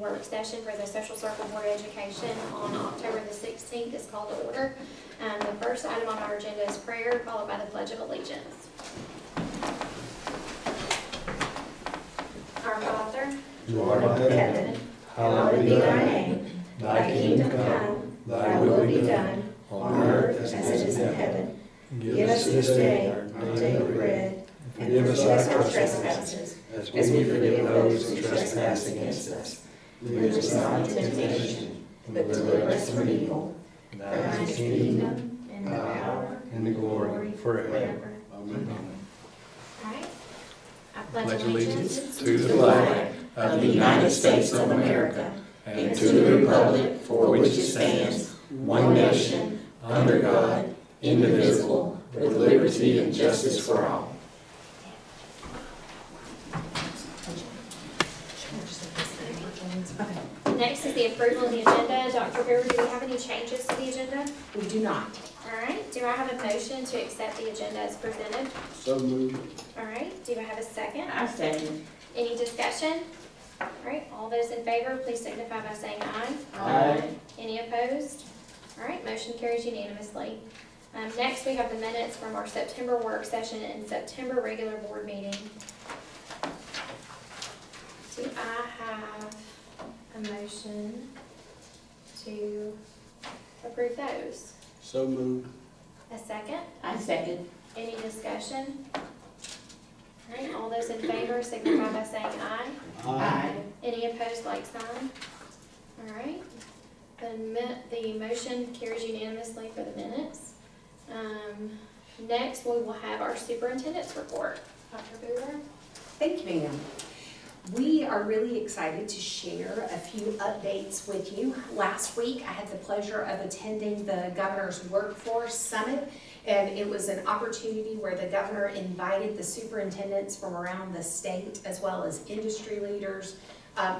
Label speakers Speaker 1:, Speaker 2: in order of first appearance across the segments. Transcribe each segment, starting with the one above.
Speaker 1: work session for the Social Circle Board of Education on October the 16th is called to order. The first item on our agenda is prayer, followed by the Pledge of Allegiance. Our Father,
Speaker 2: who art in heaven, hallowed be thy name. Thy kingdom come, thy will be done, on earth as it is in heaven. Give us this day our daily bread, and forgive us our trespasses, as we forgive those who trespass against us. Lead us not into temptation, but deliver us from evil. Thine is the kingdom, and the power, and the glory forever. Amen.
Speaker 1: All right. I
Speaker 3: Pledge allegiance to the flag of the United States of America and to the republic for which it stands, one nation, under God, indivisible, with liberty and justice for all.
Speaker 1: Next is the approval of the agenda. Dr. Brewer, do we have any changes to the agenda?
Speaker 4: We do not.
Speaker 1: All right. Do I have a motion to accept the agenda as presented?
Speaker 2: So moved.
Speaker 1: All right. Do I have a second?
Speaker 4: I second.
Speaker 1: Any discussion? All right. All those in favor, please signify by saying aye.
Speaker 4: Aye.
Speaker 1: Any opposed? All right. Motion carries unanimously. Next, we have the minutes from our September work session and September regular board meeting. Do I have a motion to approve those?
Speaker 2: So moved.
Speaker 1: A second?
Speaker 4: I second.
Speaker 1: Any discussion? All right, all those in favor signify by saying aye.
Speaker 4: Aye.
Speaker 1: Any opposed, like sign? All right, the motion carries unanimously for the minutes. Next, we will have our superintendent's report. Dr. Brewer?
Speaker 5: Thank you, ma'am. We are really excited to share a few updates with you. Last week, I had the pleasure of attending the Governor's Workforce Summit, and it was an opportunity where the governor invited the superintendents from around the state, as well as industry leaders,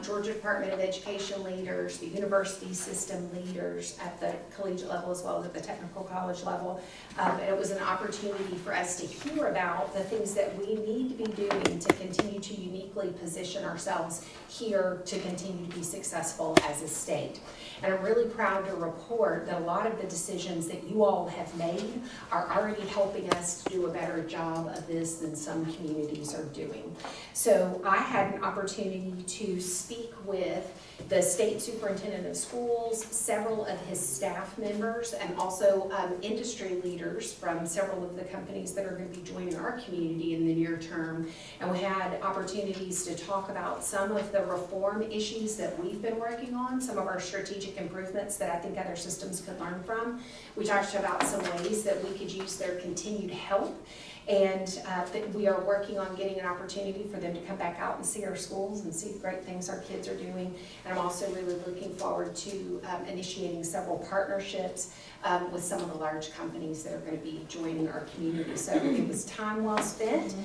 Speaker 5: Georgia Department of Education leaders, the university system leaders at the collegiate level as well as at the technical college level. And it was an opportunity for us to hear about the things that we need to be doing to continue to uniquely position ourselves here to continue to be successful as a state. And I'm really proud to report that a lot of the decisions that you all have made are already helping us to do a better job of this than some communities are doing. So I had an opportunity to speak with the state superintendent of schools, several of his staff members, and also industry leaders from several of the companies that are going to be joining our community in the near term. And we had opportunities to talk about some of the reform issues that we've been working on, some of our strategic improvements that I think other systems could learn from. We talked about some ways that we could use their continued help. And that we are working on getting an opportunity for them to come back out and see our schools and see the great things our kids are doing. And I'm also really looking forward to initiating several partnerships with some of the large companies that are going to be joining our community. So it was time well spent.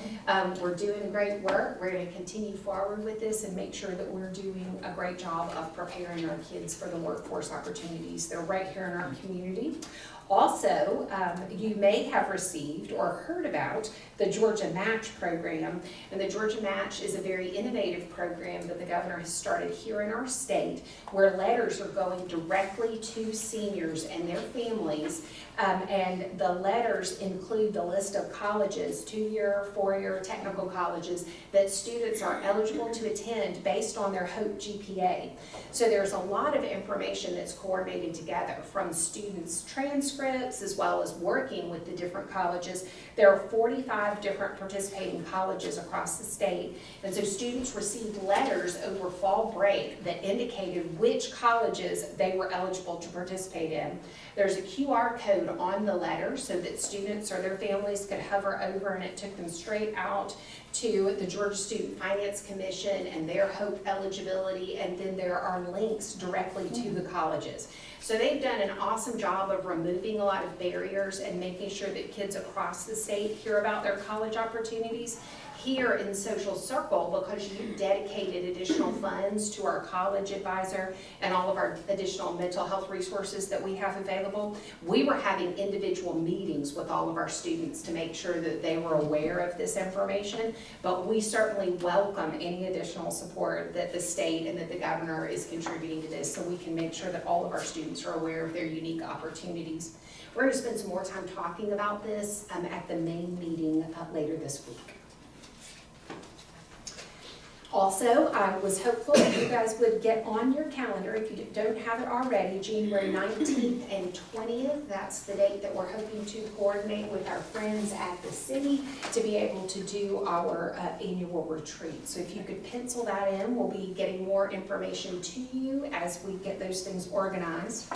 Speaker 5: We're doing great work. We're going to continue forward with this and make sure that we're doing a great job of preparing our kids for the workforce opportunities. They're right here in our community. Also, you may have received or heard about the Georgia Match program, and the Georgia Match is a very innovative program that the governor has started here in our state, where letters are going directly to seniors and their families, and the letters include the list of colleges, 2-year, 4-year technical colleges that students are eligible to attend based on their HOPE GPA. So there's a lot of information that's coordinated together from students' transcripts as well as working with the different colleges. There are 45 different participating colleges across the state, and so students received letters over fall break that indicated which colleges they were eligible to participate in. There's a QR code on the letter so that students or their families could hover over, and it took them straight out to the Georgia Student Finance Commission and their HOPE eligibility, and then there are links directly to the colleges. So they've done an awesome job of removing a lot of barriers and making sure that kids across the state hear about their college opportunities. here in Social Circle, because you dedicated additional funds to our college advisor and all of our additional mental health resources that we have available, we were having individual meetings with all of our students to make sure that they were aware of this information. But we certainly welcome any additional support that the state and that the governor is contributing to this, so we can make sure that all of our students are aware of their unique opportunities. We're going to spend some more time talking about this at the main meeting later this week. Also, I was hopeful that you guys would get on your calendar, if you don't have it already, January 19th and 20th. That's the date that we're hoping to coordinate with our friends at the city to be able to do our annual retreat. So if you could pencil that in, we'll be getting more information to you as we get those things organized.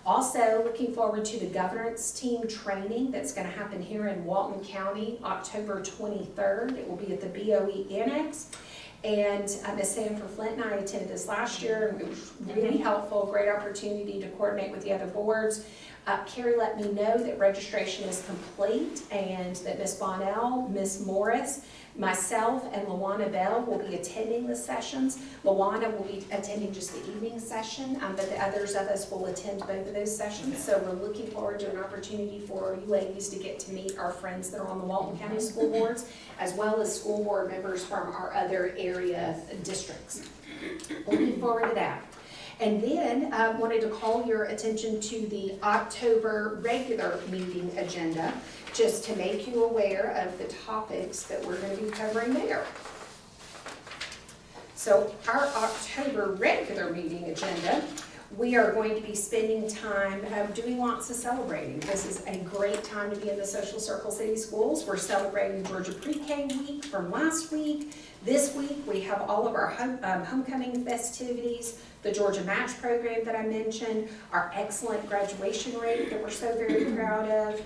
Speaker 5: Also, looking forward to the governance team training that's going to happen here in Walton County, October 23rd. It will be at the BOE Annex. And Ms. Sanford Flint and I attended this last year, and it was really helpful, great opportunity to coordinate with the other boards. Carrie let me know that registration is complete and that Ms. Bonnell, Ms. Morris, myself, and Luana Bell will be attending the sessions. Luana will be attending just the evening session, but the others of us will attend both of those sessions. So we're looking forward to an opportunity for you ladies to get to meet our friends that are on the Walton County School Boards, as well as school board members from our other area districts. Looking forward to that. And then I wanted to call your attention to the October regular meeting agenda, just to make you aware of the topics that we're going to be covering there. So our October regular meeting agenda, we are going to be spending time doing lots of celebrating. This is a great time to be in the Social Circle City Schools. We're celebrating Georgia Pre-K week from last week. This week we have all of our homecoming festivities, the Georgia Match program that I mentioned, our excellent graduation rate that we're so very proud of.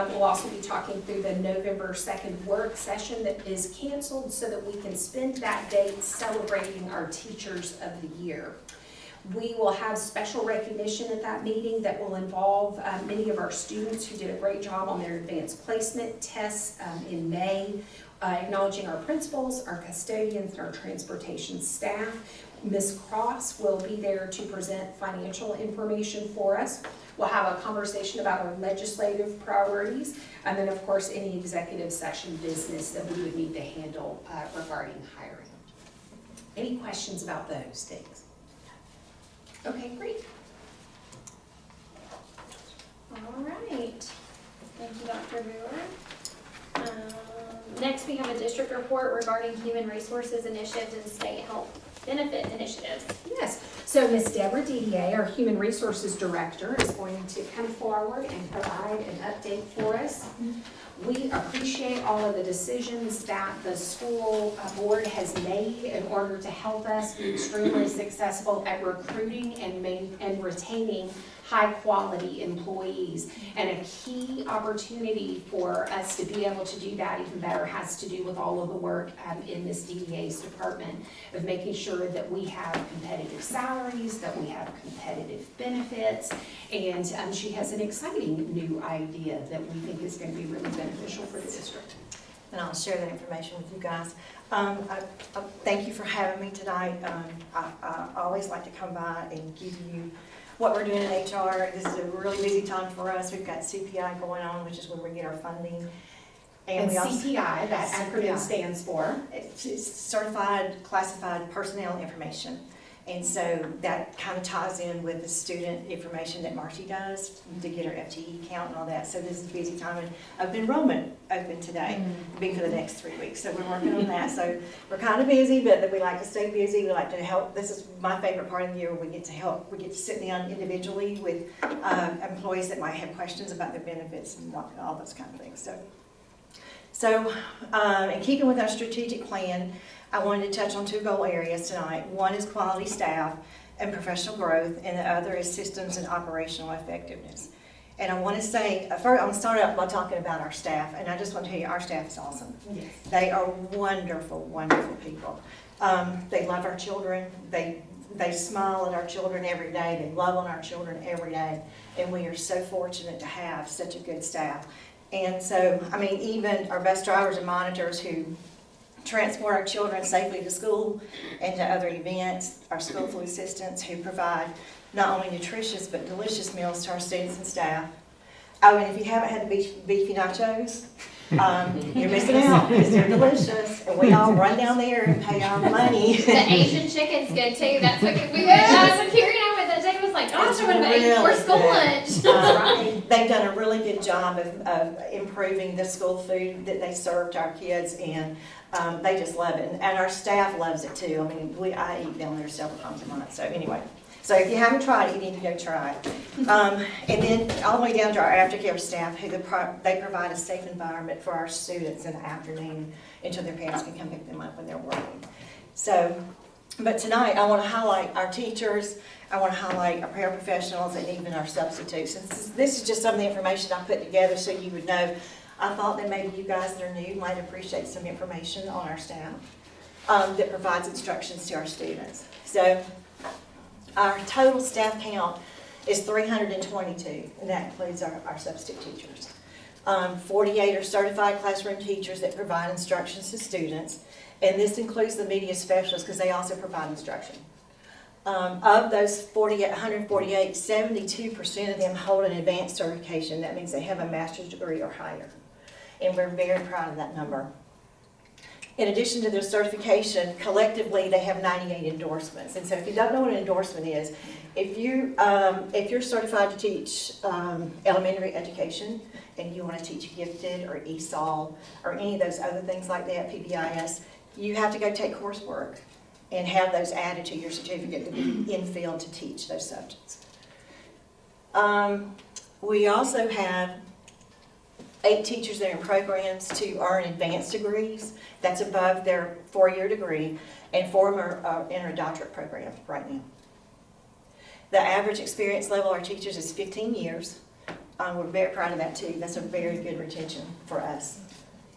Speaker 5: We'll also be talking through the November 2nd work session that is canceled so that we can spend that date celebrating our Teachers of the Year. We will have special recognition at that meeting that will involve many of our students who did a great job on their advanced placement tests in May, acknowledging our principals, our custodians, and our transportation staff. Ms. Cross will be there to present financial information for us. We'll have a conversation about our legislative priorities, and then of course any executive session business that we would need to handle regarding hiring. Any questions about those things? Okay, great.
Speaker 1: All right. Thank you, Dr. Brewer. Next, we have a district report regarding human resources initiatives and state health benefit initiatives.
Speaker 5: Yes, so Ms. Deborah Didier, our Human Resources Director, is going to come forward and provide an update for us. We appreciate all of the decisions that the school board has made in order to help us be extremely successful at recruiting and retaining high-quality employees. And a key opportunity for us to be able to do that even better has to do with all of the work in Ms. DDA's department of making sure that we have competitive salaries, that we have competitive benefits, and she has an exciting new idea that we think is going to be really beneficial for the district.
Speaker 2: And I'll share that information with you guys. Thank you for having me tonight. I always like to come by and give you what we're doing in HR. This is a really busy time for us. We've got CPI going on, which is where we get our funding.
Speaker 5: And
Speaker 2: we also,
Speaker 5: CPI, that acronym
Speaker 2: CPI
Speaker 5: stands for?
Speaker 2: It's Certified Classified Personnel Information. And so that kind of ties in with the student information that Marcy does to get her FTE count and all that. So this is a busy time, and open enrollment open today, be for the next 3 weeks. So we're working on that. So we're kind of busy, but we like to stay busy. We like to help. This is my favorite part of the year. We get to help. We get to sit down individually with employees that might have questions about their benefits and all those kind of things. So in keeping with our strategic plan, I wanted to touch on 2 goal areas tonight. One is quality staff and professional growth, and the other is systems and operational effectiveness. And I want to say, first, I'm going to start out by talking about our staff, and I just want to tell you, our staff is awesome.
Speaker 5: Yes.
Speaker 2: They are wonderful, wonderful people. They love our children. They smile at our children every day. They love on our children every day, and we are so fortunate to have such a good staff. And so, I mean, even our bus drivers and monitors who transport our children safely to school and to other events. Our school food assistants who provide not only nutritious but delicious meals to our students and staff. Oh, and if you haven't had the beefy nachos, you're missing out because they're delicious. And we all run down there and pay our money.
Speaker 1: The Asian chicken's good too. That's what we when Carrie and I went that day, was like, gosh, I would have eaten for school lunch.
Speaker 2: They've done a really good job of improving the school food that they serve to our kids, and they just love it. And our staff loves it too. I mean, I eat down there several times a month. So anyway, so if you haven't tried it, you need to go try it. And then all the way down to our aftercare staff, who they provide a safe environment for our students in the afternoon until their parents can come pick them up when they're working. So, but tonight I want to highlight our teachers. I want to highlight our paraprofessionals and even our substitutes. And this is just some of the information I put together so you would know. I thought that maybe you guys that are new might appreciate some information on our staff that provides instructions to our students. So our total staff count is 322, and that includes our substitute teachers. 48 are certified classroom teachers that provide instructions to students, and this includes the media specialists because they also provide instruction. Of those 148, 72% of them hold an advanced certification. That means they have a master's degree or higher, and we're very proud of that number. In addition to their certification, collectively they have 98 endorsements. And so if you don't know what an endorsement is, if you're certified to teach elementary education and you want to teach gifted or ESOL or any of those other things like that, PBIS, you have to go take coursework and have those added to your certificate to be in field to teach those subjects. We also have 8 teachers that are in programs to earn advanced degrees. That's above their 4-year degree, and 4 of them are in our doctorate program right now. The average experience level of our teachers is 15 years. We're very proud of that too. That's a very good retention for us.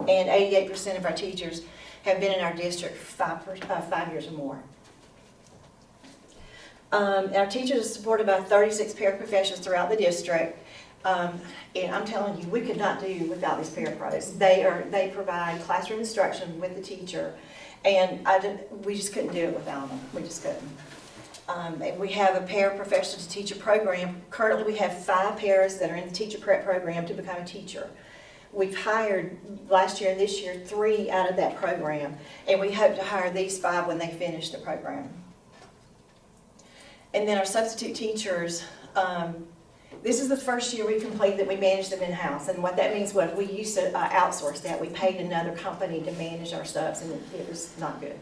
Speaker 2: And 88% of our teachers have been in our district for 5 years or more. Our teachers are supported by 36 paraprofessionals throughout the district. And I'm telling you, we could not do without these parapros. They provide classroom instruction with the teacher, and we just couldn't do it without them. We just couldn't. And we have a paraprofessional to teacher program. Currently, we have 5 paras that are in the teacher prep program to become a teacher. We've hired last year and this year 3 out of that program, and we hope to hire these 5 when they finish the program. And then our substitute teachers. This is the first year we completed that we managed them in-house, and what that means was we used to outsource that. We paid another company to manage our subs, and it was not good.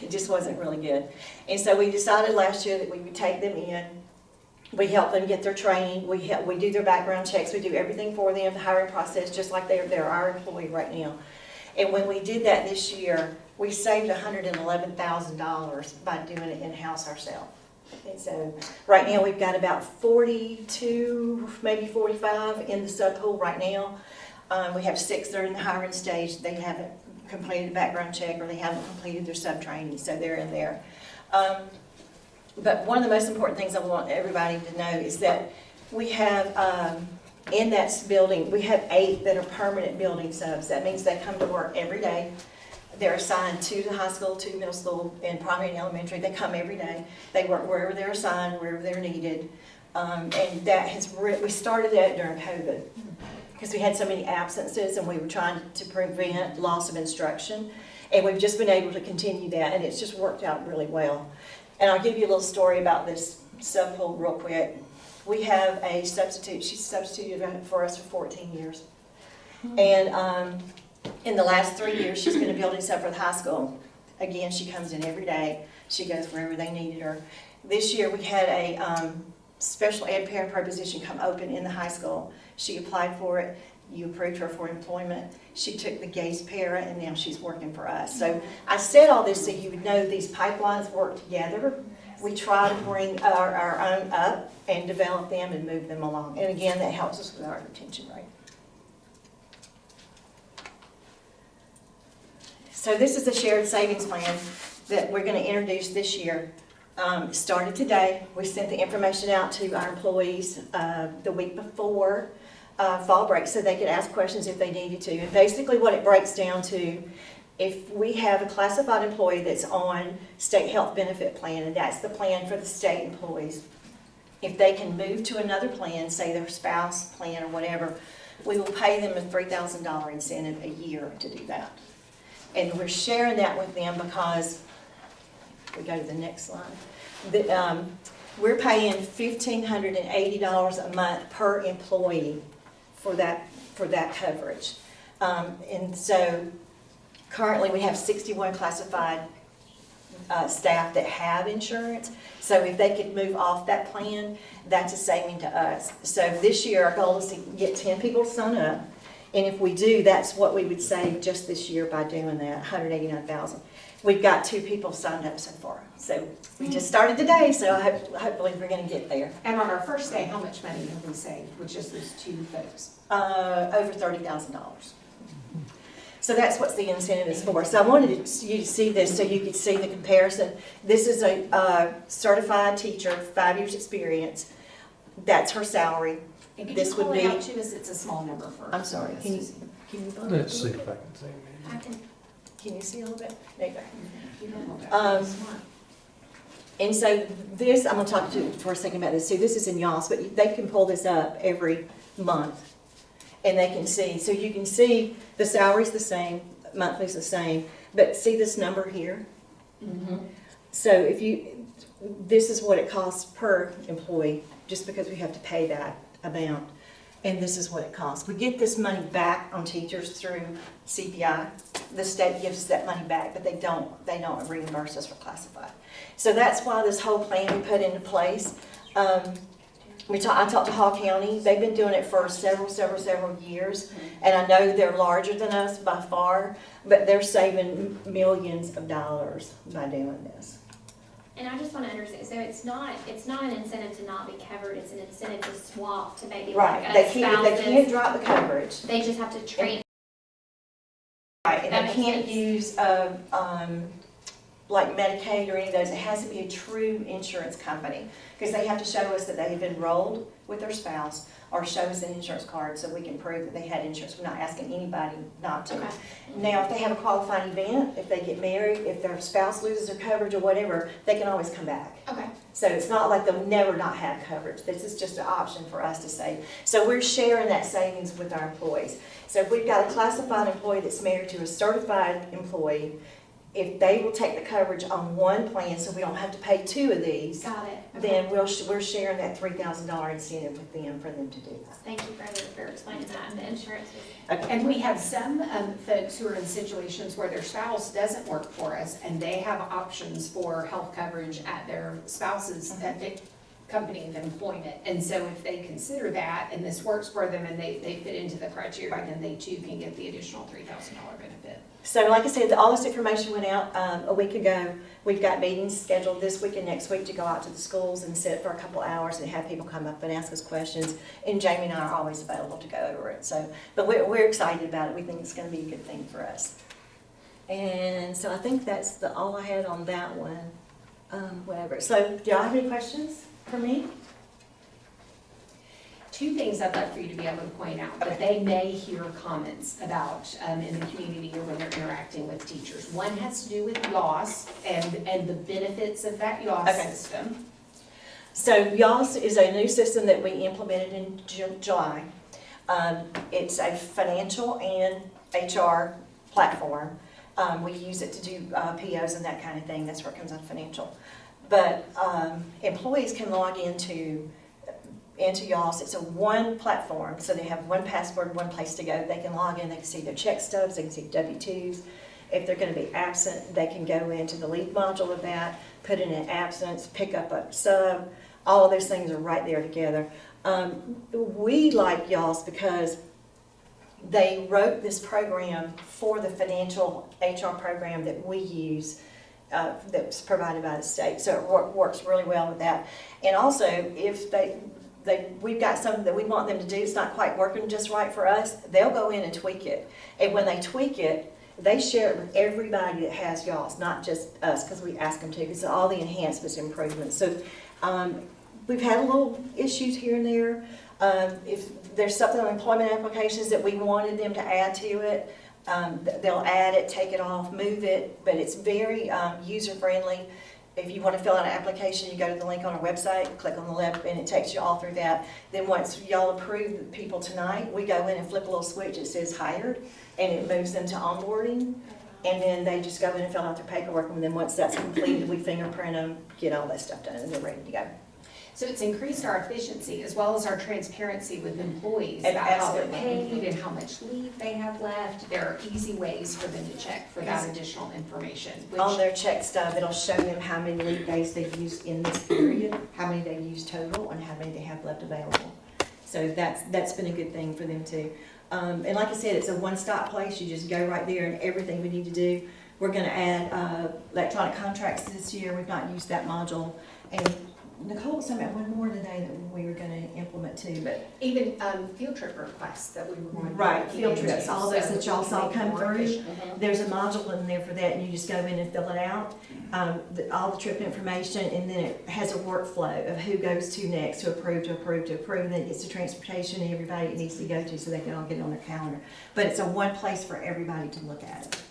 Speaker 2: It just wasn't really good. And so we decided last year that we would take them in. We help them get their training. We do their background checks. We do everything for them, the hiring process, just like they're our employee right now. And when we did that this year, we saved $111,000 by doing it in-house ourselves. And so right now we've got about 42, maybe 45 in the sub pool right now. We have 6 that are in the hiring stage. They haven't completed a background check or they haven't completed their sub training, so they're in there. But one of the most important things I want everybody to know is that we have in that building, we have 8 that are permanent building subs. That means they come to work every day. They're assigned to the high school, to middle school, and primary and elementary. They come every day. They work wherever they're assigned, wherever they're needed. And that has we started that during COVID because we had so many absences and we were trying to prevent loss of instruction. And we've just been able to continue that, and it's just worked out really well. And I'll give you a little story about this sub pool real quick. We have a substitute. She's substituted for us for 14 years. And in the last 3 years, she's been a building sub for the high school. Again, she comes in every day. She goes wherever they needed her. This year, we had a special ed parapro position come open in the high school. She applied for it. You approved her for employment. She took the GACE para, and now she's working for us. So I said all this so you would know these pipelines work together. We try to bring our own up and develop them and move them along. And again, that helps us with our retention rate. So this is the shared savings plan that we're going to introduce this year. It started today. We sent the information out to our employees the week before fall break so they could ask questions if they needed to. And basically what it breaks down to if we have a classified employee that's on state health benefit plan, and that's the plan for the state employees, if they can move to another plan, say their spouse plan or whatever, we will pay them a $3,000 incentive a year to do that. And we're sharing that with them because, we go to the next slide, we're paying $1,580 a month per employee for that coverage. And so currently we have 61 classified staff that have insurance. So if they could move off that plan, that's a saving to us. So this year, our goal is to get 10 people to sign up. And if we do, that's what we would save just this year by doing that, $189,000. We've got 2 people signed up so far. So we just started today, so hopefully we're going to get there.
Speaker 5: And on our first day, how much money have we saved with just those 2 folks?
Speaker 2: Over $30,000. So that's what the incentive is for. So I wanted you to see this so you could see the comparison. This is a certified teacher, 5 years experience. That's her salary.
Speaker 5: And could
Speaker 2: This
Speaker 5: you call
Speaker 2: would
Speaker 5: it
Speaker 2: be-
Speaker 5: out to us? It's a small number for.
Speaker 2: I'm sorry, can you bump it
Speaker 3: Let's
Speaker 2: a
Speaker 3: see
Speaker 2: little
Speaker 3: if
Speaker 2: bit?
Speaker 3: I can see it.
Speaker 1: I can,
Speaker 2: Can you see a little bit? There you go.
Speaker 5: You don't know.
Speaker 2: Um, And so this, I'm going to talk to you for a second about this. See, this is in YAS, but they can pull this up every month. And they can see, so you can see the salary's the same, monthly's the same, but see this number here? So if you, this is what it costs per employee, just because we have to pay that amount. And this is what it costs. We get this money back on teachers through CPI. The state gives us that money back, but they don't reimburse us for classified. So that's why this whole plan we put into place. I talked to Hall County. They've been doing it for several years. And I know they're larger than us by far, but they're saving millions of dollars by doing this.
Speaker 1: and I just want to understand, so it's not an incentive to not be covered, it's an incentive to swap to maybe like
Speaker 2: Right,
Speaker 1: a
Speaker 2: they can't
Speaker 1: spouse's.
Speaker 2: drop the coverage.
Speaker 1: They just have to transfer.
Speaker 2: Right, and
Speaker 1: That
Speaker 2: they
Speaker 1: makes
Speaker 2: can't
Speaker 1: sense.
Speaker 2: use, like Medicaid or any of those. It has to be a true insurance company, because they have to show us that they have enrolled with their spouse, or show us an insurance card so we can prove that they had insurance. We're not asking anybody not to.
Speaker 1: Okay.
Speaker 2: Now, if they have a qualifying event, if they get married, if their spouse loses their coverage or whatever, they can always come back.
Speaker 1: Okay.
Speaker 2: So it's not like they'll never not have coverage. This is just an option for us to save. So we're sharing that savings with our employees. So if we've got a classified employee that's married to a certified employee, if they will take the coverage on one plan, so we don't have to pay 2 of these,
Speaker 1: Got it. Okay.
Speaker 2: then we're sharing that $3,000 incentive with them for them to do that.
Speaker 1: Thank you for explaining that, the insurance is.
Speaker 5: And we have some folks who are in situations where their spouse doesn't work for us, and they have options for health coverage at their spouse's company of employment. And so if they consider that, and this works for them, and they fit into the criteria, then they too can get the additional $3,000 benefit.
Speaker 2: So like I said, all this information went out a week ago. We've got meetings scheduled this week and next week to go out to the schools and sit for a couple hours and have people come up and ask us questions. And Jamie and I are always available to go over it. So, but we're excited about it. We think it's going to be a good thing for us. And so I think that's all I had on that one. Whatever. So do y'all have any questions for me?
Speaker 5: 2 things I'd like for you to be able to point out that they may hear comments about in the community or when they're interacting with teachers. One has to do with YAS and the benefits of that YAS
Speaker 2: Okay.
Speaker 5: system.
Speaker 2: So YAS is a new system that we implemented in July. It's a financial and HR platform. We use it to do POs and that kind of thing. That's where it comes out financial. But employees can log into YAS. It's a one platform, so they have one password, one place to go. They can log in, they can see their check stubs, they can see W-2s. If they're going to be absent, they can go into the leave module of that, put in an absence, pick up a sub. All of those things are right there together. We like YAS because they wrote this program for the financial HR program that we use, that's provided by the state. So it works really well with that. And also, if we've got something that we want them to do, it's not quite working just right for us, they'll go in and tweak it. And when they tweak it, they share it with everybody that has YAS, not just us, because we ask them to, because all the enhancements, improvements. So we've had a little issues here and there. If there's something on employment applications that we wanted them to add to it, They'll add it, take it off, move it, but it's very user-friendly. If you want to fill out an application, you go to the link on our website, click on the left, and it takes you all through that. Then once y'all approve the people tonight, we go in and flip a little switch, it says hired, and it moves them to onboarding. And then they just go in and fill out their paperwork, and then once that's completed, we fingerprint them, get all that stuff done, and they're ready to go.
Speaker 5: So it's increased our efficiency as well as our transparency with employees about how they're
Speaker 2: Absolutely.
Speaker 5: paid and how much leave they have left. There are easy ways for them to check for that additional information,
Speaker 2: On
Speaker 5: which,
Speaker 2: their check stub, it'll show them how many leave days they've used in this period, how many they've used total, and how many they have left available. So that's been a good thing for them too. And like I said, it's a one-stop place. You just go right there and everything we need to do. We're gonna add electronic contracts this year. We've not used that module. And Nicole was talking about one more today that we were gonna implement too, but.
Speaker 5: even field trip requests that we were going to. be
Speaker 2: Right,
Speaker 5: looking
Speaker 2: field
Speaker 5: into,
Speaker 2: trips, all those
Speaker 5: so
Speaker 2: that y'all
Speaker 5: we can
Speaker 2: saw
Speaker 5: make it
Speaker 2: come
Speaker 5: more
Speaker 2: through.
Speaker 5: efficient.
Speaker 2: There's a module in there for that, and you just go in and fill it out, all the trip information, and then it has a workflow of who goes to next, to approve, and then it gets to transportation and everybody it needs to go to, so they can all get it on their calendar. But it's a one place for everybody to look at it.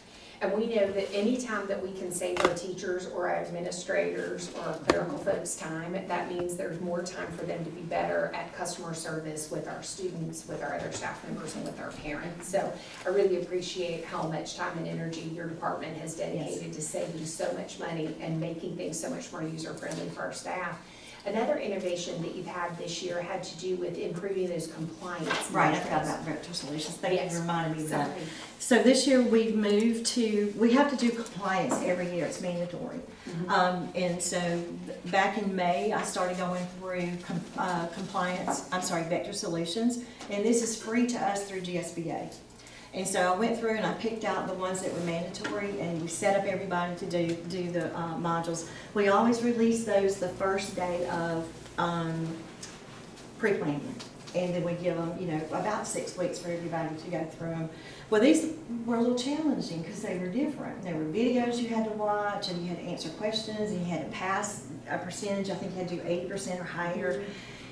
Speaker 5: And we know that any time that we can save our teachers or our administrators or our clerical folks time, that means there's more time for them to be better at customer service with our students, with our other staff members, and with our parents. So I really appreciate how much time and energy your department has dedicated to saving so much money and making things so much more user-friendly for our staff. Another innovation that you've had this year had to do with improving those compliance
Speaker 2: Right, I
Speaker 5: metrics.
Speaker 2: forgot about Vector Solutions, thank you
Speaker 5: Yes.
Speaker 2: for reminding me of that.
Speaker 5: Sorry.
Speaker 2: So this year, we've moved to, we have to do compliance every year, it's mandatory. And so back in May, I started going through Vector Solutions, and this is free to us through GSBA. And so I went through and I picked out the ones that were mandatory, and we set up everybody to do the modules. We always release those the first day of pre-planning, and then we give them, about 6 weeks for everybody to go through them. Well, these were a little challenging because they were different. There were videos you had to watch, and you had to answer questions, and you had to pass a percentage. I think you had to do 80% or higher.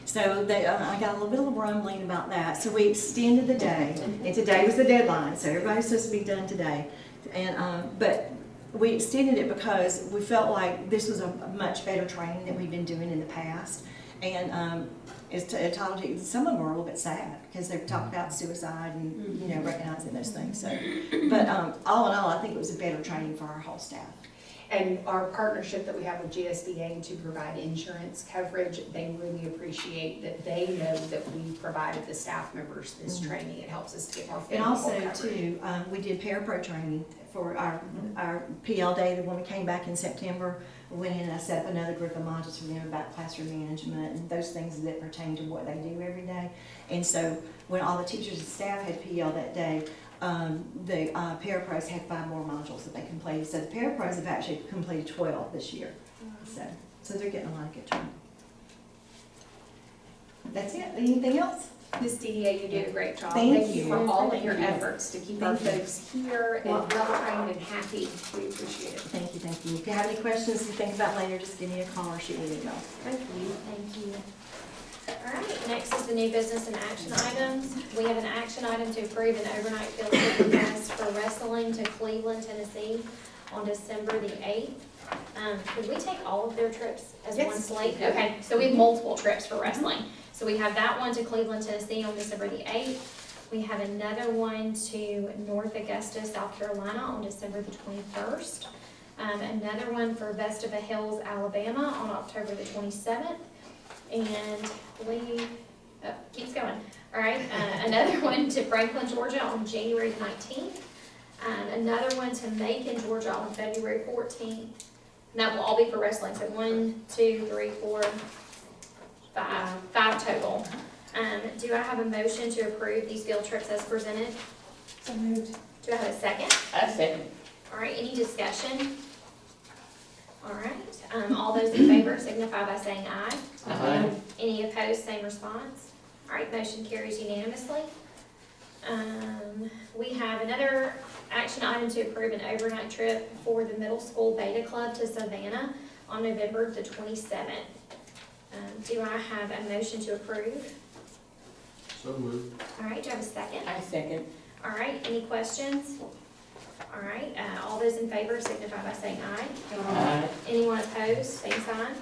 Speaker 2: So I got a little bit of rumbling about that. So we extended the day, and today was the deadline, so everybody's supposed to be done today. And but we extended it because we felt like this was a much better training than we've been doing in the past. And I told you, some of them were a little bit sad because they talked about suicide and recognizing those things. So, but all in all, I think it was a better training for our whole staff.
Speaker 5: And our partnership that we have with GSBA to provide insurance coverage, they really appreciate that they know that we provided the staff members this training. It helps us to get more
Speaker 2: And
Speaker 5: favorable
Speaker 2: also
Speaker 5: coverage.
Speaker 2: too, we did parapro training for our PL day, when we came back in September. We went in and I set up another group of modules for them about classroom management and those things that pertain to what they do every day. And so when all the teachers and staff had PL that day, the parapros had 5 more modules that they completed. So the parapros have actually completed 12 this year. So they're getting a lot of good training. That's it. Anything else?
Speaker 5: Ms. DDA, you did a great job.
Speaker 2: Thank you.
Speaker 5: for all of your
Speaker 2: Thank you.
Speaker 5: efforts to keep our
Speaker 2: Thank you.
Speaker 5: folks here and well-trained and happy. We appreciate it.
Speaker 2: Thank you, thank you. If you have any questions you think about later, just give me a call or shoot me an email.
Speaker 1: Thank you. Thank you. All right, next is the new business and action items. We have an action item to approve an overnight field trip pass for wrestling to Cleveland, Tennessee on December the 8th. Could we take all of their trips as one
Speaker 5: Yes.
Speaker 1: slate? Okay, so we have multiple trips for wrestling. So we have that one to Cleveland, Tennessee on December the 8th. We have another one to North Augusta, South Carolina on December the 21st. Another one for Vestavia Hills, Alabama on October the 27th. And keeps going. All right, another one to Franklin, Georgia on January 19th. Another one to Macon, Georgia on February 14th. And that will all be for wrestling. So 1, 2, 3, 4, 5 total. Do I have a motion to approve these field trips as presented?
Speaker 5: So moved.
Speaker 1: Do I have a second?
Speaker 4: I second.
Speaker 1: All right, any discussion? All right, all those in favor signify by saying aye.
Speaker 4: Aye.
Speaker 1: Any opposed, same response. All right, motion carries unanimously. We have another action item to approve an overnight trip for the middle school beta club to Savannah on November the 27th. Do I have a motion to approve?
Speaker 3: So moved.
Speaker 1: All right, do I have a second?
Speaker 4: I second.
Speaker 1: All right, any questions? All right, all those in favor signify by saying aye.
Speaker 4: Aye.
Speaker 1: Anyone opposed, same sign.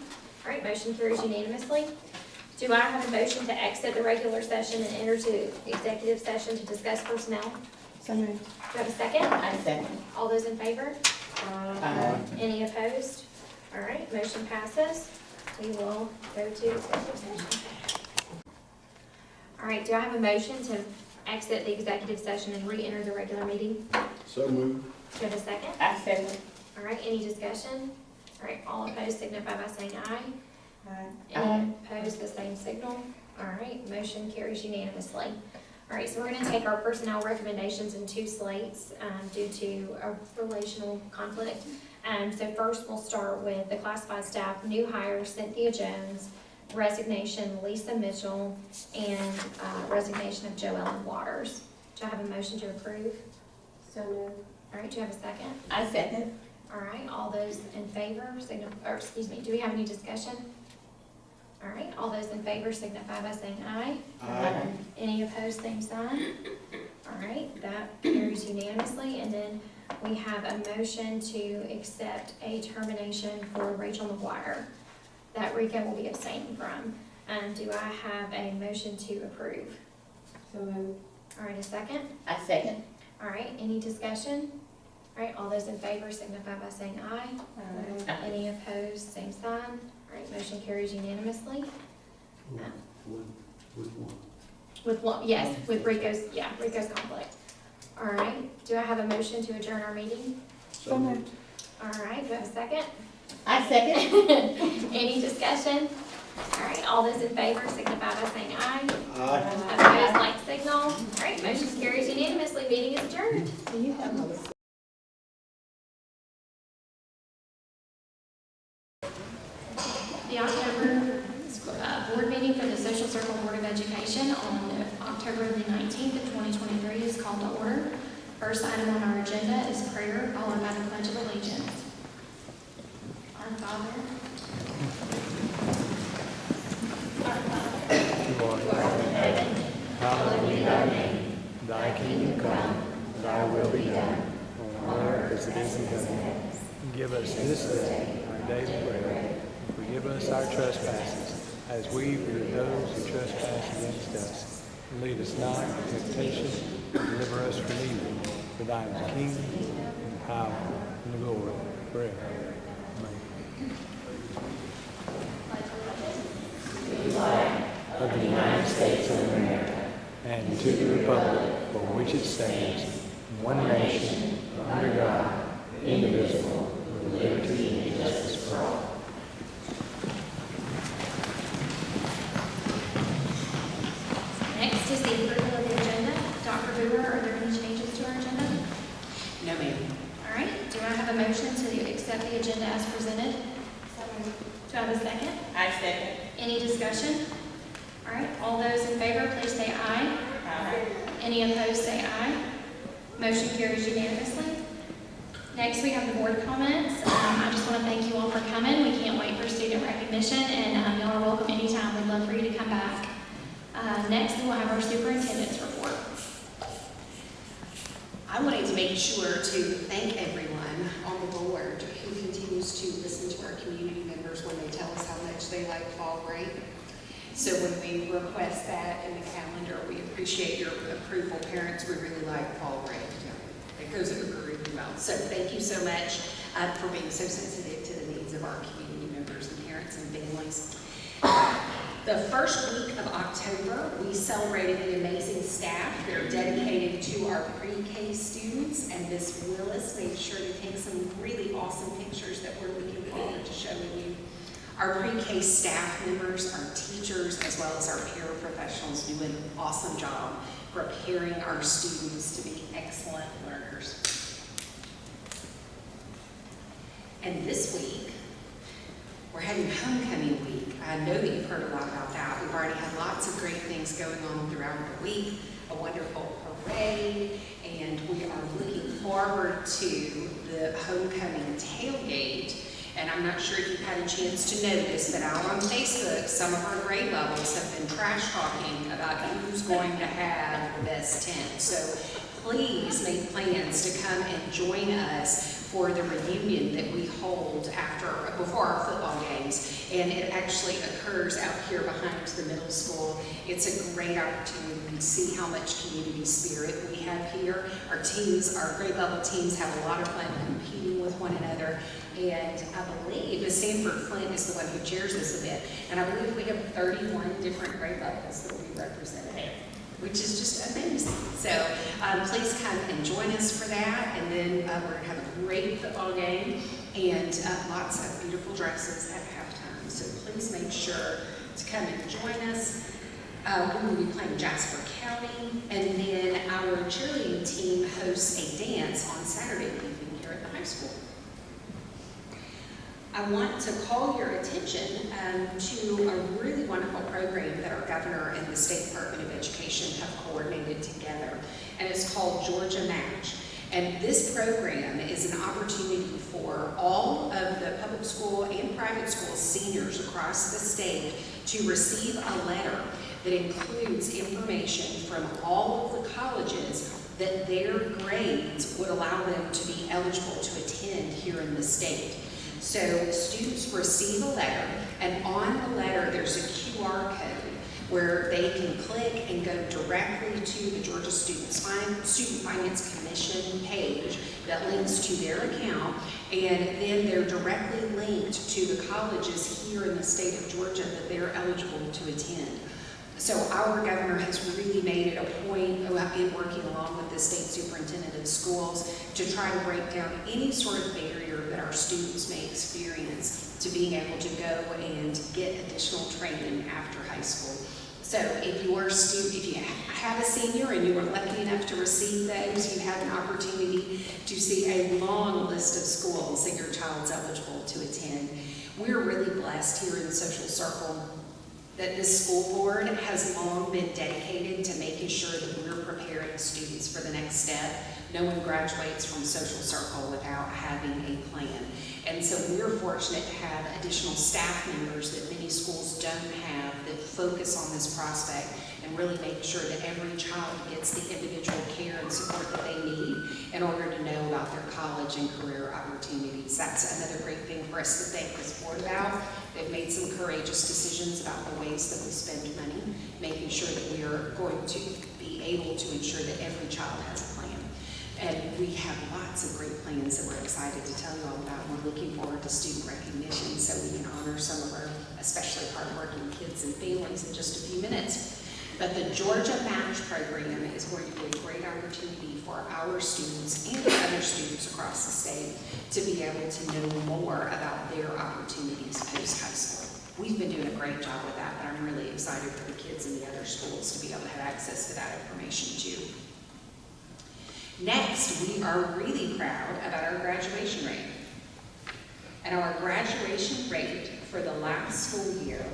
Speaker 1: All right, motion carries unanimously. Do I have a motion to exit the regular session and enter to executive session to discuss personnel?
Speaker 2: So moved.
Speaker 1: Do I have a second?
Speaker 4: I second.
Speaker 1: All those in favor?
Speaker 4: Aye.
Speaker 1: Any opposed? All right, motion passes. We will go to executive session. All right, do I have a motion to exit the executive session and re-enter the regular meeting?
Speaker 3: So moved.
Speaker 1: Do you have a second?
Speaker 4: I second.
Speaker 1: All right, any discussion? All right, all opposed signify by saying aye.
Speaker 2: Aye.
Speaker 1: Any opposed, the same signal. All right, motion carries unanimously. All right, so we're gonna take our personnel recommendations in two slates, due to a relational conflict. So first, we'll start with the classified staff, new hire Cynthia Jones, resignation Lisa Mitchell, and resignation of Joellen Waters. Do I have a motion to approve?
Speaker 2: So moved.
Speaker 1: All right, do you have a second?
Speaker 4: I second.
Speaker 1: All right, all those in favor, do we have any discussion? All right, all those in favor signify by saying aye.
Speaker 4: Aye.
Speaker 1: Any opposed, same sign. All right, that carries unanimously, and then we have a motion to accept a termination for Rachel McGuire that Rico will be abstaining from. Do I have a motion to approve?
Speaker 2: So moved.
Speaker 1: All right, a second?
Speaker 4: I second.
Speaker 1: All right, any discussion? All right, all those in favor signify by saying aye.
Speaker 4: Aye.
Speaker 1: Any opposed, same sign. All right, motion carries unanimously.
Speaker 3: With one.
Speaker 1: With one, yes, with Rico's conflict. All right, do I have a motion to adjourn our meeting?
Speaker 2: So moved.
Speaker 1: All right, do I have a second?
Speaker 4: I second.
Speaker 1: Any discussion? All right, all those in favor signify by saying aye.
Speaker 3: Aye.
Speaker 1: Opposed, like signal. All right, motion carries unanimously, meeting is adjourned.
Speaker 2: Do you have those?
Speaker 1: The October board meeting for the Social Circle Board of Education on October the 19th of 2023 is called to order. First item on our agenda is prayer, followed by the Pledge of Allegiance. Our Father,
Speaker 6: who art in heaven, hallowed be thy name. Thy kingdom come, thy will be done, on earth as it is in heaven. Give us this day our daily bread, and forgive us our trespasses, as we forgive those who trespass against us. And lead us not into temptation, but deliver us from evil. For thine is the kingdom, and the power, and the glory, forever. Amen. Of the United States of America, and to the republic for which it stands, one nation, under God, indivisible, with liberty and justice for all.
Speaker 1: next is the approval of the agenda. Dr. Brewer, are there any changes to our agenda?
Speaker 4: No, ma'am.
Speaker 1: All right, do I have a motion to accept the agenda as presented? Do I have a second?
Speaker 4: I second.
Speaker 1: Any discussion? All right, all those in favor, please say aye.
Speaker 4: Aye.
Speaker 1: Any opposed, say aye. Motion carries unanimously. Next, we have the board comments. I just want to thank you all for coming. We can't wait for student recognition, and y'all are welcome anytime. We'd love for you to come back. Next, we'll have our superintendent's report.
Speaker 5: I wanted to make sure to thank everyone on the board who continues to listen to our community members when they tell us how much they like fall break. So when we request that in the calendar, we appreciate your approval. Parents, we really like fall break. It goes over really well. So thank you so much for being so sensitive to the needs of our community members and parents and families. The first week of October, we celebrated the amazing staff. They're dedicated to our pre-K students, and Ms. Willis made sure to take some really awesome pictures that we're looking forward to showing you. Our pre-K staff members, our teachers, as well as our paraprofessionals do an awesome job preparing our students to be excellent learners. And this week, we're having homecoming week. I know that you've heard a lot about that. We've already had lots of great things going on throughout the week, a wonderful parade, and we are looking forward to the homecoming tailgate. And I'm not sure if you've had a chance to notice, but out on Facebook, some of our grade levels have been trash talking about who's going to have the best tent. So please make plans to come and join us for the reunion that we hold before our football games. And it actually occurs out here behind the middle school. It's a great opportunity to see how much community spirit we have here. Our grade level teams have a lot of fun competing with one another. And I believe Sanford Flint is the one who chairs this event. And I believe we have 31 different grade levels that will be represented, which is just amazing. So please come and join us for that. And then we're going to have a great football game and lots of beautiful dresses at halftime. So please make sure to come and join us. We will be playing Jasper County. And then our cheerleading team hosts a dance on Saturday evening here at the high school. I want to call your attention to a really wonderful program that our governor and the State Department of Education have coordinated together, and it's called Georgia Match. And this program is an opportunity for all of the public school and private school seniors across the state to receive a letter that includes information from all of the colleges that their grades would allow them to be eligible to attend here in the state. So students receive a letter, and on the letter there's a QR code where they can click and go directly to the Georgia Student Finance Commission page that links to their account, and then they're directly linked to the colleges here in the state of Georgia that they're eligible to attend. So our governor has really made it a point in working along with the state superintendent of schools to try to break down any sort of barrier that our students may experience to being able to go and get additional training after high school. So if you have a senior and you are lucky enough to receive those, you have an opportunity to see a long list of schools that your child's eligible to attend. We're really blessed here in Social Circle that this school board has long been dedicated to making sure that we're preparing students for the next step. No one graduates from Social Circle without having a plan. And so we're fortunate to have additional staff members that many schools don't have that focus on this prospect and really make sure that every child gets the individual care and support that they need in order to know about their college and career opportunities. That's another great thing for us to thank this board about. They've made some courageous decisions about the ways that we spend money, making sure that we are going to be able to ensure that every child has a plan. And we have lots of great plans that we're excited to tell you all about. We're looking forward to student recognition so we can honor some of our especially hardworking kids and families in just a few minutes. But the Georgia Match program is going to be a great opportunity for our students and other students across the state to be able to know more about their opportunities post-high school. We've been doing a great job with that, but I'm really excited for the kids in the other schools to be able to have access to that information too. Next, we are really proud about our graduation rate. And our graduation rate for the last school year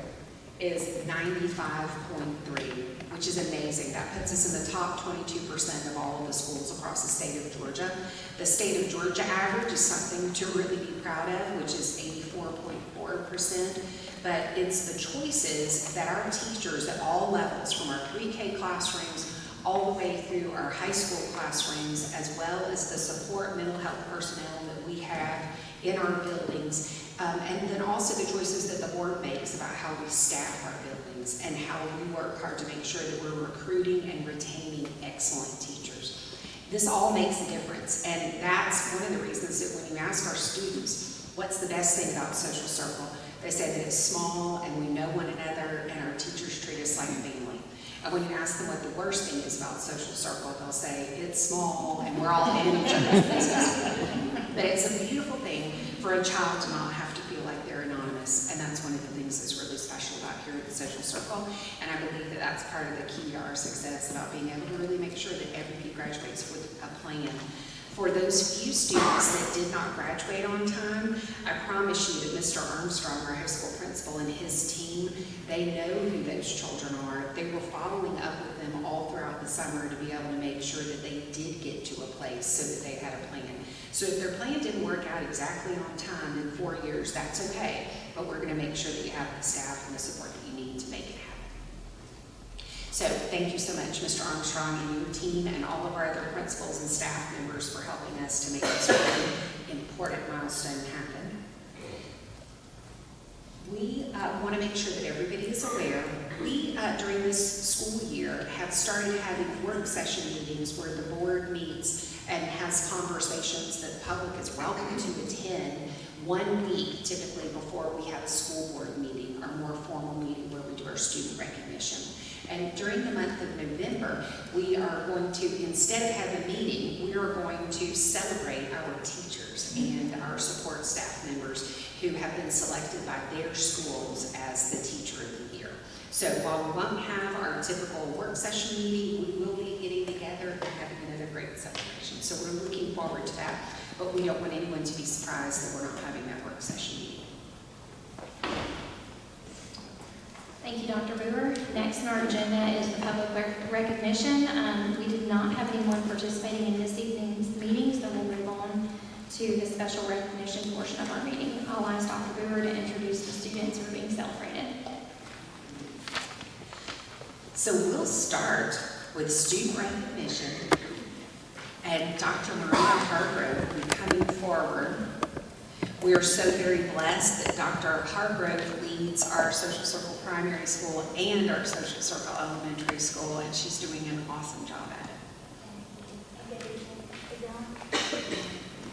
Speaker 5: is 95.3, which is amazing. That puts us in the top 22% of all of the schools across the state of Georgia. The state of Georgia average is something to really be proud of, which is 84.4%. But it's the choices that our teachers at all levels, from our pre-K classrooms all the way through our high school classrooms, as well as the support mental health personnel that we have in our buildings, and then also the choices that the board makes about how we staff our buildings and how we work hard to make sure that we're recruiting and retaining excellent teachers. This all makes a difference, and that's one of the reasons that when you ask our students, what's the best thing about Social Circle, they say that it's small and we know one another and our teachers treat us like family. And when you ask them what the worst thing is about Social Circle, they'll say it's small and we're all in each other's business. But it's a beautiful thing for a child to not have to feel like they're anonymous, and that's one of the things that's really special about here at the Social Circle. And I believe that that's part of the key to our success, about being able to really make sure that everybody graduates with a plan. For those few students that did not graduate on time, I promise you that Mr. Armstrong, our high school principal, and his team, they know who those children are. They were following up with them all throughout the summer to be able to make sure that they did get to a place so that they had a plan. So if their plan didn't work out exactly on time in 4 years, that's okay, but we're going to make sure that you have the staff and the support that you need to make it happen. So thank you so much, Mr. Armstrong and your team and all of our other principals and staff members for helping us to make this really important milestone happen. We want to make sure that everybody is aware. We, during this school year, have started having work session meetings where the board meets and has conversations that the public is welcome to attend 1 week, typically before we have a school board meeting, our more formal meeting where we do our student recognition. And during the month of November, we are going to, instead of having a meeting, we are going to celebrate our teachers and our support staff members who have been selected by their schools as the teacher of the year. So while we won't have our typical work session meeting, we will be getting together and having another great celebration. So we're looking forward to that, but we don't want anyone to be surprised that we're not having that work session meeting.
Speaker 1: Thank you, Dr. Brewer. Next on our agenda is the public recognition. We did not have anyone participating in this evening's meeting, so we'll move on to the special recognition portion of our meeting. I'll ask Dr. Brewer to introduce the students who are being celebrated.
Speaker 5: So we'll start with student recognition, and Dr. Maria Hargrove will be coming forward. We are so very blessed that Dr. Hargrove leads our Social Circle Primary School and our Social Circle Elementary School, and she's doing an awesome job at it.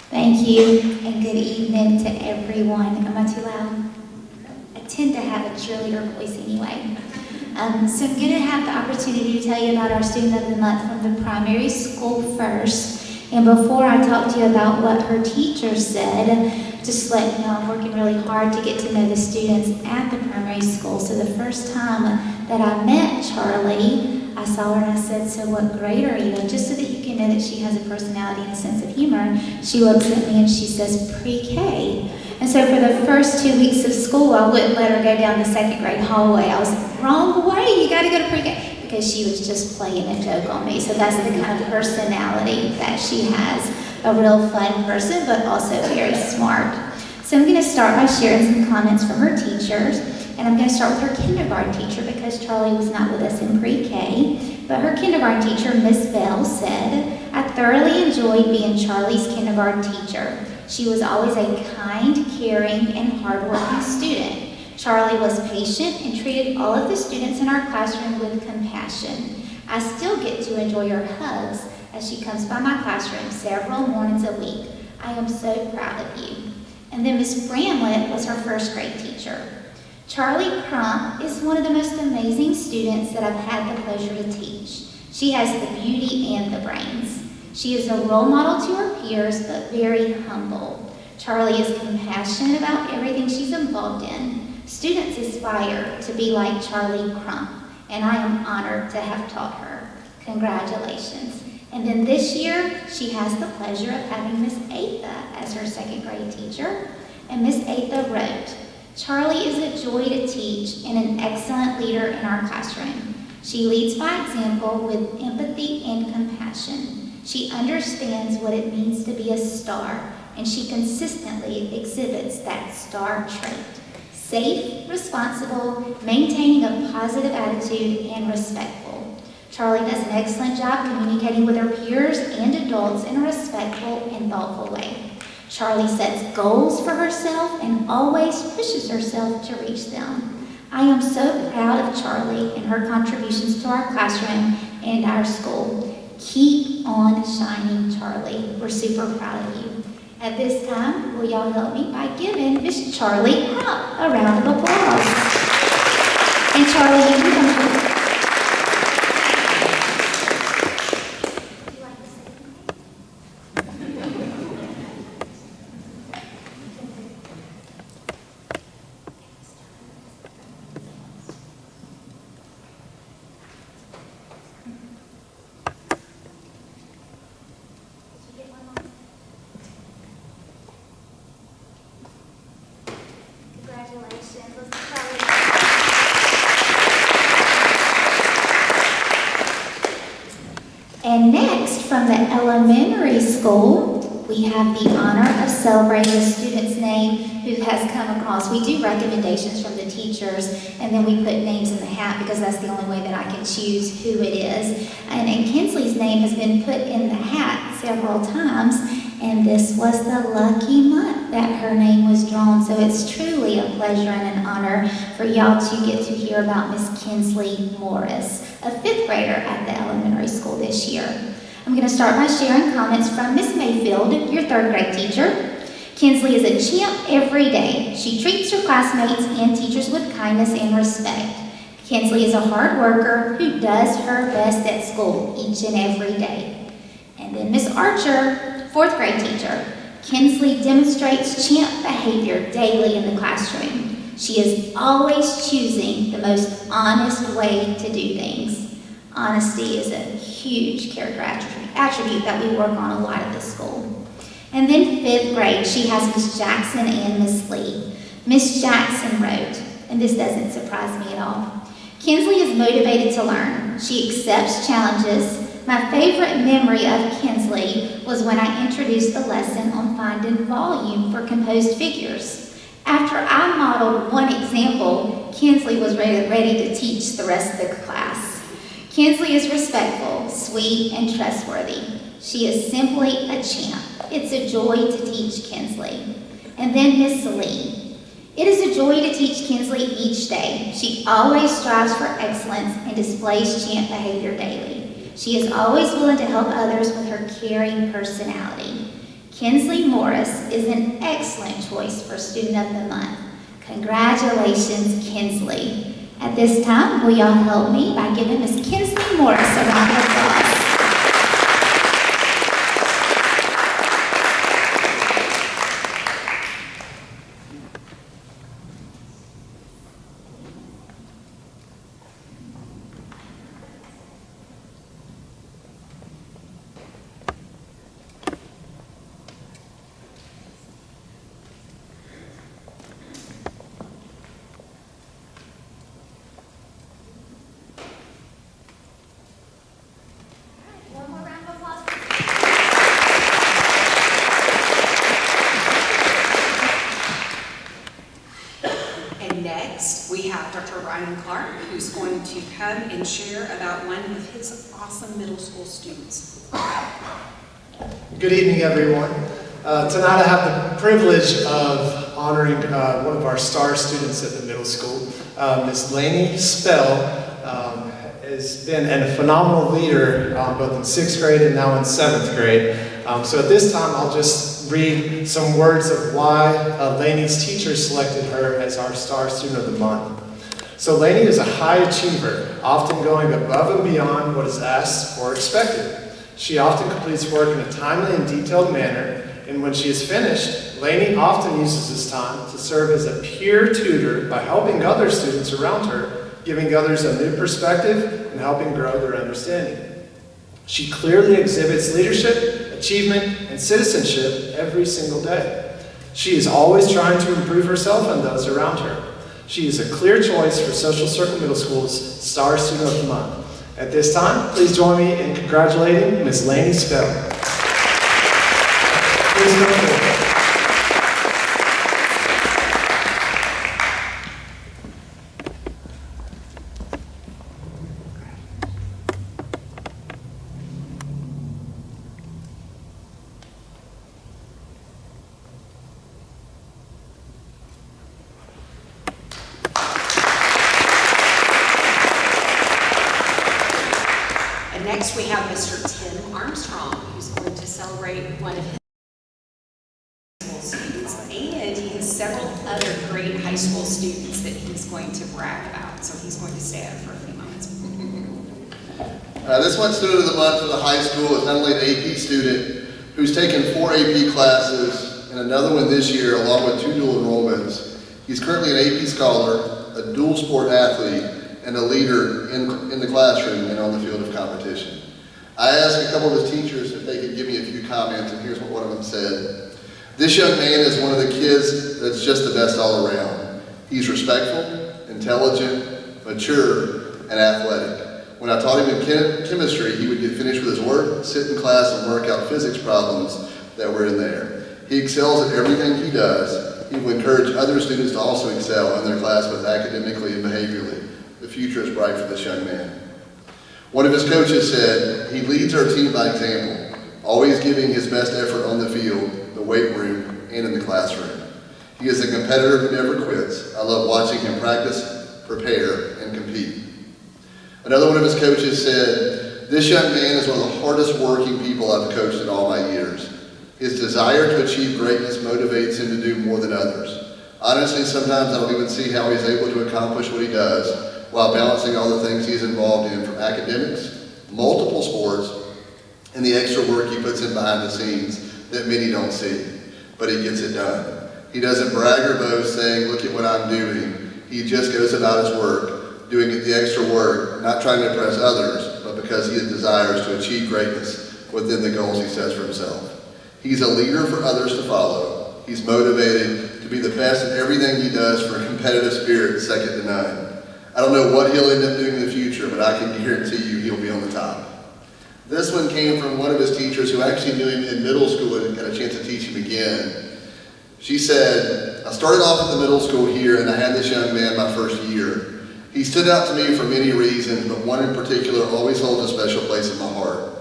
Speaker 7: Thank you, and good evening to everyone. Am I too loud? I tend to have a cheerleader voice anyway. So I'm going to have the opportunity to tell you about our Student of the Month from the primary school first. And before I talk to you about what her teacher said, just let you know I'm working really hard to get to know the students at the primary school. So the first time that I met Charlie, I saw her and I said, "So what grade are you?" And just so that you can know that she has a personality and a sense of humor, she looks at me and she says, "Pre-K." And so for the first 2 weeks of school, I wouldn't let her go down the second grade hallway. I was like, "Wrong way, you gotta go to pre-K," because she was just playing a joke on me. So that's the kind of personality that she has. A real fun person, but also very smart. So I'm gonna start by sharing some comments from her teachers. And I'm going to start with her kindergarten teacher because Charlie was not with us in pre-K. But her kindergarten teacher, Miss Bell, said, "I thoroughly enjoyed being Charlie's kindergarten teacher. She was always a kind, caring, and hardworking student. Charlie was patient and treated all of the students in our classroom with compassion. I still get to enjoy her hugs as she comes by my classroom several mornings a week. I am so proud of you." And then Miss Bramlett was her first grade teacher. Charlie Crump is one of the most amazing students that I've had the pleasure to teach. She has the beauty and the brains. She is a role model to her peers, but very humble. Charlie is compassionate about everything she's involved in. Students aspire to be like Charlie Crump, and I am honored to have taught her. Congratulations. And then this year, she has the pleasure of having Miss Atha as her second grade teacher. And Miss Atha wrote, "Charlie is a joy to teach and an excellent leader in our classroom. She leads by example with empathy and compassion. She understands what it means to be a star, and she consistently exhibits that star trait. Safe, responsible, maintaining a positive attitude, and respectful. Charlie does an excellent job communicating with her peers and adults in a respectful and thoughtful way. Charlie sets goals for herself and always pushes herself to reach them. I am so proud of Charlie and her contributions to our classroom and our school. Keep on shining, Charlie. We're super proud of you." At this time, will y'all help me by giving Miss Charlie Crump a round of applause. And Charlie, you can come forward. And next, from the elementary school, we have the honor of celebrating a student's name who has come across. We do recommendations from the teachers, and then we put names in the hat because that's the only way that I can choose who it is. And Kinsley's name has been put in the hat several times, and this was the lucky month that her name was drawn. So it's truly a pleasure and an honor for y'all to get to hear about Miss Kinsley Morris, a 5th grader at the elementary school this year. I'm going to start by sharing comments from Miss Mayfield, your 3rd grade teacher. Kinsley is a champ every day. She treats her classmates and teachers with kindness and respect. Kinsley is a hard worker who does her best at school each and every day. And then Miss Archer, 4th grade teacher. Kinsley demonstrates champ behavior daily in the classroom. She is always choosing the most honest way to do things. Honesty is a huge character attribute that we work on a lot at the school. And then 5th grade, she has Miss Jackson and Miss Lee. Miss Jackson wrote, and this doesn't surprise me at all, Kinsley is motivated to learn. She accepts challenges. My favorite memory of Kinsley was when I introduced the lesson on finding volume for composed figures. After I modeled one example, Kinsley was ready to teach the rest of the class. Kinsley is respectful, sweet, and trustworthy. She is simply a champ. It's a joy to teach Kinsley. And then Miss Lee. It is a joy to teach Kinsley each day. She always strives for excellence and displays champ behavior daily. She is always willing to help others with her caring personality. Kinsley Morris is an excellent choice for Student of the Month. Congratulations, Kinsley. At this time, will y'all help me by giving Miss Kinsley Morris a round of applause? One more round of applause.
Speaker 5: And next, we have Dr. Ryan Clark, who's going to come and share about one of his awesome middle school students.
Speaker 8: Good evening, everyone. Tonight I have the privilege of honoring one of our star students at the middle school, Miss Lainey Spell. Has been a phenomenal leader both in 6th grade and now in 7th grade. So at this time, I'll just read some words of why Lainey's teacher selected her as our star student of the month. So Lainey is a high achiever, often going above and beyond what is asked or expected. She often completes work in a timely and detailed manner, and when she is finished, Lainey often uses this time to serve as a peer tutor by helping other students around her, giving others a new perspective and helping grow their understanding. She clearly exhibits leadership, achievement, and citizenship every single day. She is always trying to improve herself and those around her. She is a clear choice for Social Circle Middle School's Star Student of the Month. At this time, please join me in congratulating Ms. Lainey Spell. Please come forward.
Speaker 5: And next, we have Mr. Tim Armstrong, who's going to celebrate one of his high school students, and he has several other great high school students that he's going to brag about. So he's going to stay up for a few moments.
Speaker 9: This one student of the month for the high school is not only an AP student who's taken 4 AP classes and another one this year along with 2 dual enrollments. He's currently an AP scholar, a dual sport athlete, and a leader in the classroom and on the field of competition. I asked a couple of his teachers if they could give me a few comments, and here's what one of them said. This young man is one of the kids that's just the best all around. He's respectful, intelligent, mature, and athletic. When I taught him in chemistry, he would get finished with his work, sit in class and work out physics problems that were in there. He excels at everything he does. He will encourage other students to also excel in their class both academically and behaviorally. The future is bright for this young man. One of his coaches said, he leads our team by example, always giving his best effort on the field, the weight room, and in the classroom. He is a competitor who never quits. I love watching him practice, prepare, and compete. Another one of his coaches said, this young man is one of the hardest working people I've coached in all my years. His desire to achieve greatness motivates him to do more than others. Honestly, sometimes I don't even see how he's able to accomplish what he does while balancing all the things he's involved in, from academics, multiple sports, and the extra work he puts in behind the scenes that many don't see. But he gets it done. He doesn't brag or boast saying, look at what I'm doing. He just goes about his work, doing the extra work, not trying to impress others, but because he desires to achieve greatness within the goals he sets for himself. He's a leader for others to follow. He's motivated to be the best at everything he does for a competitive spirit second to none. I don't know what he'll end up doing in the future, but I can guarantee you he'll be on the top. This one came from one of his teachers who actually knew him in middle school and got a chance to teach him again. She said, I started off at the middle school here and I had this young man my first year. He stood out to me for many reasons, but one in particular always holds a special place in my heart.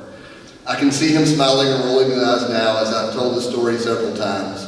Speaker 9: I can see him smiling and rolling his eyes now as I've told the story several times.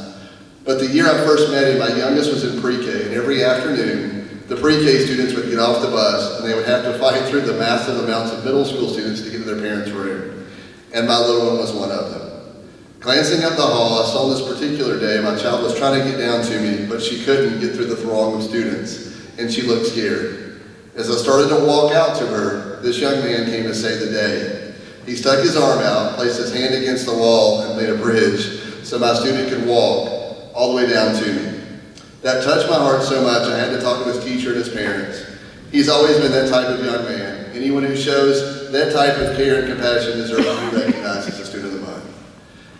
Speaker 9: But the year I first met him, my youngest was in pre-K, and every afternoon, the pre-K students would get off the bus and they would have to fight through the massive amounts of middle school students to get to their parents' room. And my little one was one of them. Glancing up the hall, I saw this particular day my child was trying to get down to me, but she couldn't get through the throng of students, and she looked scared. As I started to walk out to her, this young man came to save the day. He stuck his arm out, placed his hand against the wall, and made a bridge so my student could walk all the way down to me. That touched my heart so much I had to talk to his teacher and his parents. He's always been that type of young man. Anyone who shows that type of care and compassion deserves to be recognized as a student of the month.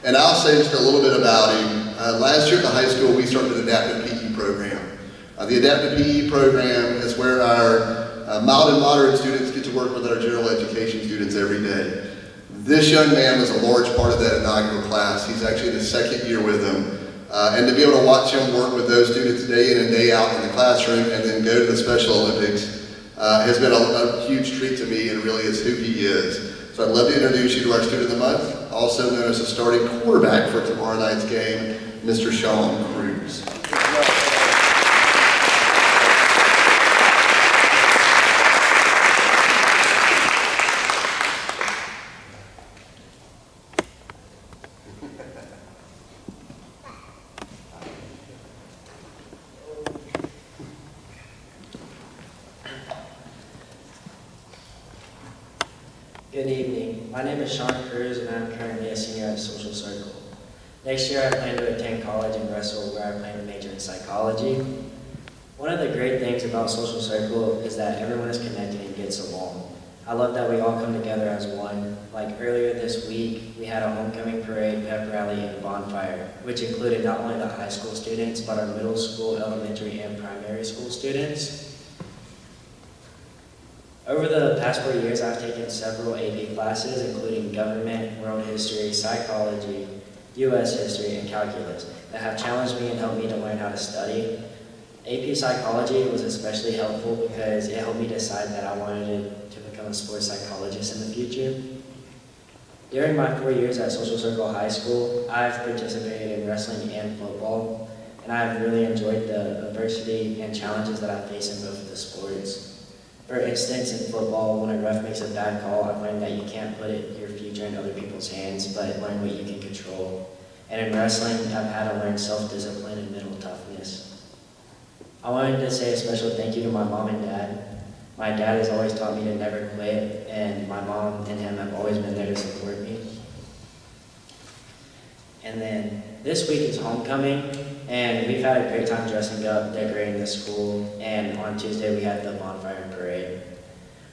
Speaker 9: And I'll say just a little bit about him. Last year at the high school, we started an adaptive PE program. The adaptive PE program is where our mild and moderate students get to work with our general education students every day. This young man was a large part of that inaugural class. He's actually in his second year with them. And to be able to watch him work with those students day in and day out in the classroom and then go to the Special Olympics has been a huge treat to me, and really is who he is. So I'd love to introduce you to our Student of the Month, also known as the starting quarterback for tomorrow night's game, Mr. Sean Cruz.
Speaker 10: Good evening. My name is Sean Cruz, and I'm currently a senior at Social Circle. Next year, I plan to attend college in Russell, where I plan to major in psychology. One of the great things about Social Circle is that everyone is connected and gets along. I love that we all come together as one. Like earlier this week, we had a homecoming parade, pep rally, and bonfire, which included not only the high school students, but our middle school, elementary, and primary school students. Over the past 4 years, I've taken several AP classes, including government, world history, psychology, U.S. history, and calculus, that have challenged me and helped me to learn how to study. AP psychology was especially helpful because it helped me decide that I wanted to become a sports psychologist in the future. During my 4 years at Social Circle High School, I've participated in wrestling and football, and I've really enjoyed the adversity and challenges that I face in both of the sports. For instance, in football, when a ref makes a bad call, I've learned that you can't put your future in other people's hands, but learn what you can control. And in wrestling, I've had to learn self-discipline and mental toughness. I wanted to say a special thank you to my mom and dad. My dad has always taught me to never quit, and my mom and him have always been there to support me. And then this week is homecoming, and we've had a great time dressing up, decorating the school, and on Tuesday we had the bonfire and parade.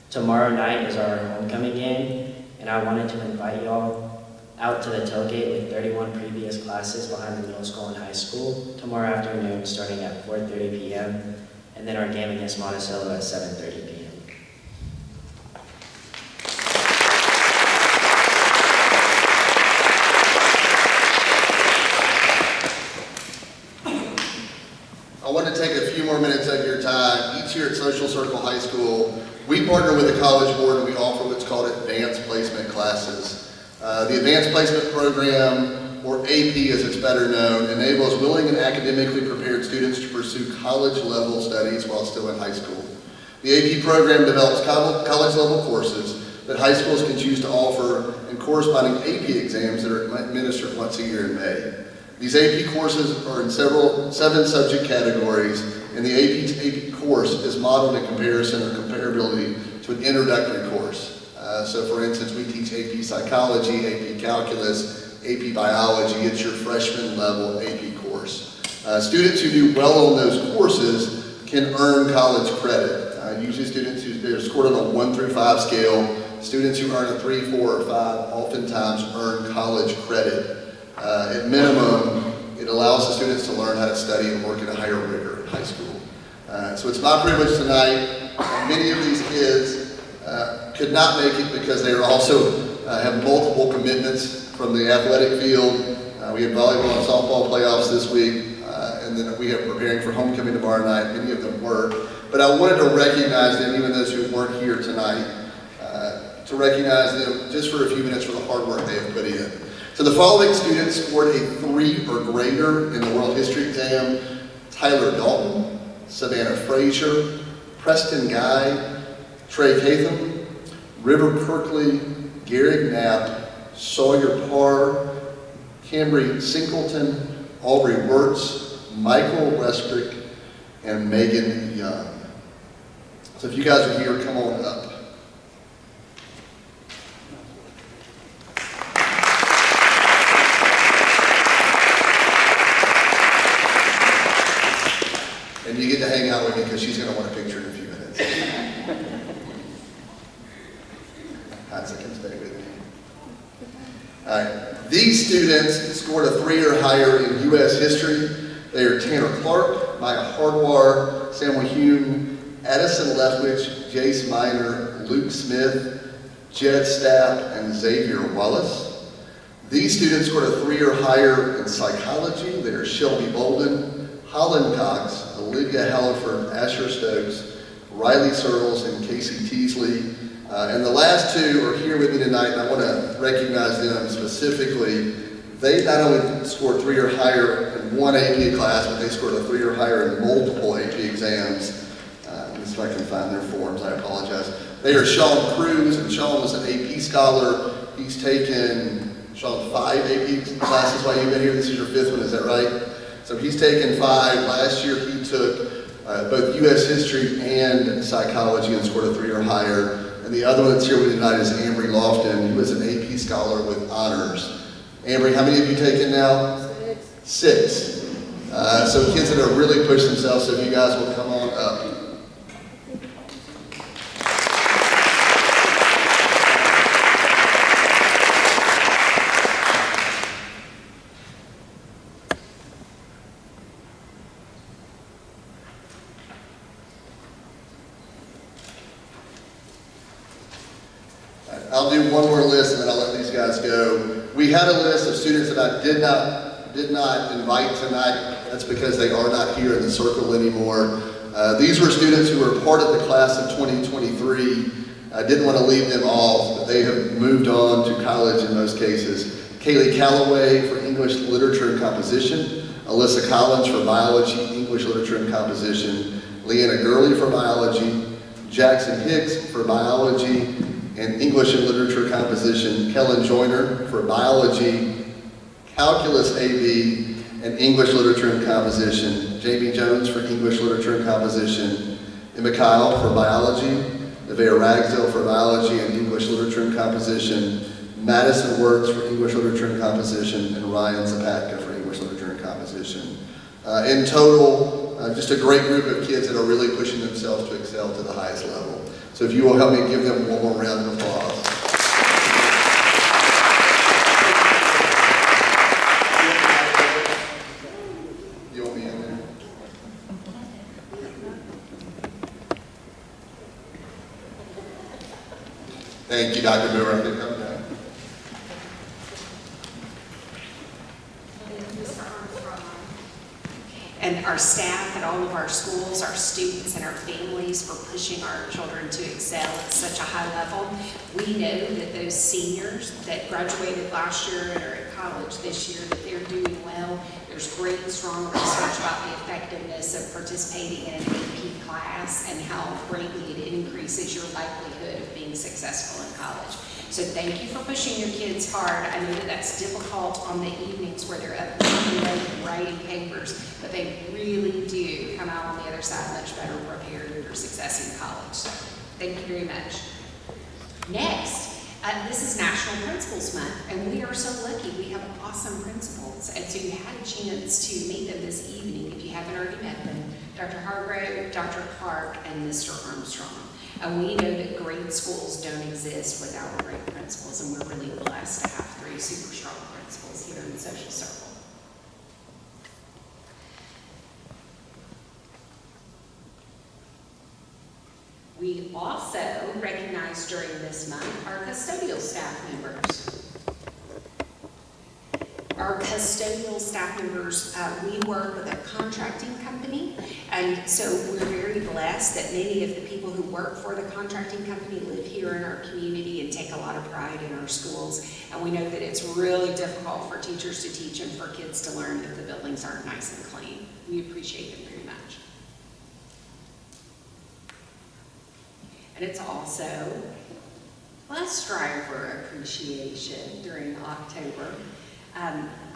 Speaker 10: Tomorrow night is our homecoming game, and I wanted to invite y'all out to the tailgate with 31 previous classes behind the middle school and high school tomorrow afternoon starting at 4:30 p.m. and then our game against Monticello at 7:30 p.m.
Speaker 9: I want to take a few more minutes of your time. Each year at Social Circle High School, we partner with the College Board and we offer what's called advanced placement classes. The advanced placement program, or AP as it's better known, enables willing and academically prepared students to pursue college-level studies while still in high school. The AP program develops college-level courses that high schools can choose to offer and corresponding AP exams that are administered once a year in May. These AP courses are in 7 subject categories, and the AP course is modeled in comparison or comparability to an introductory course. So for instance, we teach AP Psychology, AP Calculus, AP Biology. It's your freshman level AP course. Students who do well on those courses can earn college credit. Usually students who are scored on a 1 through 5 scale, students who earn a 3, 4, or 5 oftentimes earn college credit. At minimum, it allows the students to learn how to study and work at a higher rigor in high school. So it's my privilege tonight. Many of these kids could not make it because they are also have multiple commitments from the athletic field. We had volleyball and softball playoffs this week, and then we are preparing for homecoming tomorrow night. Many of them work. But I wanted to recognize them, even those who weren't here tonight, to recognize them just for a few minutes for the hard work they have put in. So the following students scored a 3 or greater in the World History exam: Tyler Dalton, Savannah Frazier, Preston Guy, Trey Catham, River Kirkley, Gary Knapp, Sawyer Parr, Cambry Singleton, Aubrey Wirtz, Michael Westbrick, and Megan Young. So if you guys are here, come on up. And you get to hang out with me because she's going to want a picture in a few minutes. Hansa can stay with me. All right. These students scored a 3 or higher in U.S. history. They are Tanner Clark, Maya Hardwar, Samuel Hume, Addison Leftwich, Jace Miner, Luke Smith, Jed Stapp, and Xavier Wallace. These students scored a 3 or higher in psychology. They are Shelby Bolden, Holland Cox, Olivia Halliford, Asher Stokes, Riley Searles, and Casey Teasley. And the last 2 are here with me tonight, and I want to recognize them specifically. They not only scored 3 or higher in one AP class, but they scored a 3 or higher in multiple AP exams. Let me see if I can find their forms, I apologize. They are Sean Cruz, and Sean was an AP scholar. He's taken, Sean, 5 AP classes while you've been here. This is your 5th one, is that right? So he's taken 5. Last year he took both U.S. history and psychology and scored a 3 or higher. And the other one that's here with you tonight is Ambry Lofton, who is an AP scholar with honors. Ambry, how many have you taken now? 6. So kids that have really pushed themselves, so if you guys will come on up. I'll do one more list and then I'll let these guys go. We had a list of students that I did not invite tonight. That's because they are not here in the circle anymore. These were students who were part of the class of 2023. I didn't want to leave them off, but they have moved on to college in most cases. Kaylee Calloway for English Literature and Composition, Alyssa Collins for Biology, English Literature and Composition, Leanna Gurley for Biology, Jackson Hicks for Biology and English and Literature Composition, Kellen Joyner for Biology, Calculus AB, and English Literature and Composition, Jamie Jones for English Literature and Composition, Emma Kyle for Biology, Nevaeh Ragsdale for Biology and English Literature and Composition, Madison Wirtz for English Literature and Composition, and Ryan Zapatka for English Literature and Composition. In total, just a great group of kids that are really pushing themselves to excel to the highest level. So if you will help me give them one more round of applause. You want me in there? Thank you, Dr. Brewer. I think I'm done.
Speaker 5: and our staff at all of our schools, our students and our families for pushing our children to excel at such a high level. We know that those seniors that graduated last year and are at college this year, that they're doing well. There's great, strong research about the effectiveness of participating in an AP class and how greatly it increases your likelihood of being successful in college. So thank you for pushing your kids hard. I know that that's difficult on the evenings where they're up really late and writing papers, but they really do come out on the other side much better prepared for success in college. So thank you very much. Next, this is National Principals Month, and we are so lucky. We have awesome principals, and so you had a chance to meet them this evening if you haven't already met them. Dr. Hargrove, Dr. Clark, and Mr. Armstrong. And we know that great schools don't exist without great principals, and we're really blessed to have 3 super strong principals here in the social circle. We also recognize during this month our custodial staff members. Our custodial staff members, we work with a contracting company, and so we're very blessed that many of the people who work for the contracting company live here in our community and take a lot of pride in our schools. And we know that it's really difficult for teachers to teach and for kids to learn if the buildings aren't nice and clean. We appreciate them very much. And it's also bus driver appreciation during October.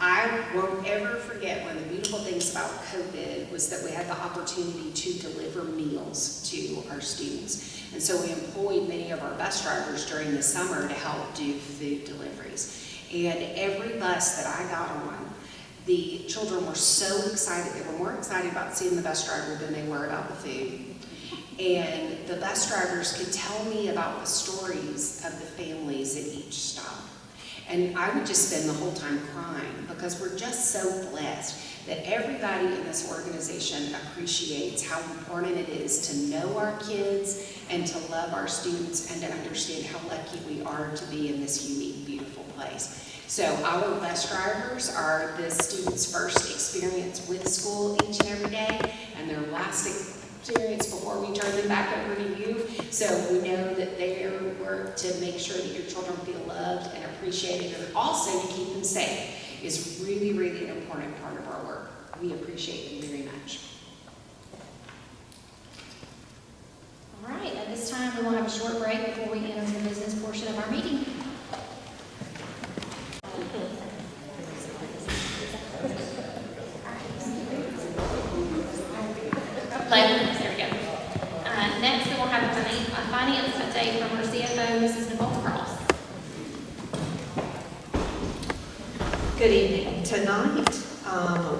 Speaker 5: I won't ever forget one of the beautiful things about COVID was that we had the opportunity to deliver meals to our students. And so we employed many of our bus drivers during the summer to help do food deliveries. And every bus that I got on, the children were so excited. They were more excited about seeing the bus driver than they were about the food. And the bus drivers could tell me about the stories of the families at each stop. And I would just spend the whole time crying because we're just so blessed that everybody in this organization appreciates how important it is to know our kids and to love our students and to understand how lucky we are to be in this unique, beautiful place. So our bus drivers are the students' first experience with school each and every day, and their last experience before we turn them back over to you. So we know that their work to make sure that your children feel loved and appreciated, and also to keep them safe, is really, really an important part of our work. We appreciate them very much.
Speaker 1: All right, at this time, we will have a short break before we enter the business portion of our meeting. There we go. Next, we will have a finance update from our CFO, Mrs. Nicole Cross.
Speaker 2: Good evening. Tonight,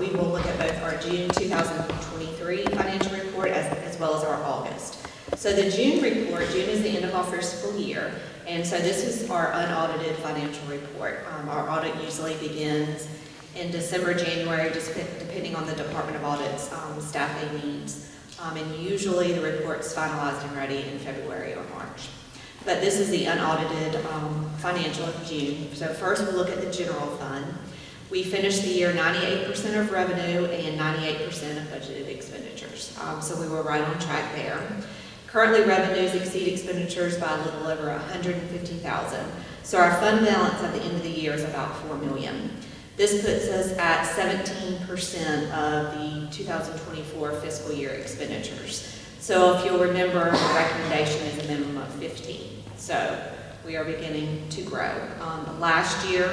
Speaker 2: we will look at both our June 2023 financial report as well as our August. So the June report, June is the end of our fiscal year, and so this is our unaudited financial report. Our audit usually begins in December, January, just depending on the Department of Audit's staffing needs. And usually the report's finalized and ready in February or March. But this is the unaudited financial of June. So first we'll look at the general fund. We finished the year 98% of revenue and 98% of budgeted expenditures. So we were right on track there. Currently revenues exceed expenditures by a little over $150,000. So our fund balance at the end of the year is about $4 million. This puts us at 17% of the 2024 fiscal year expenditures. So if you'll remember, the recommendation is a minimum of 15. So we are beginning to grow. Last year,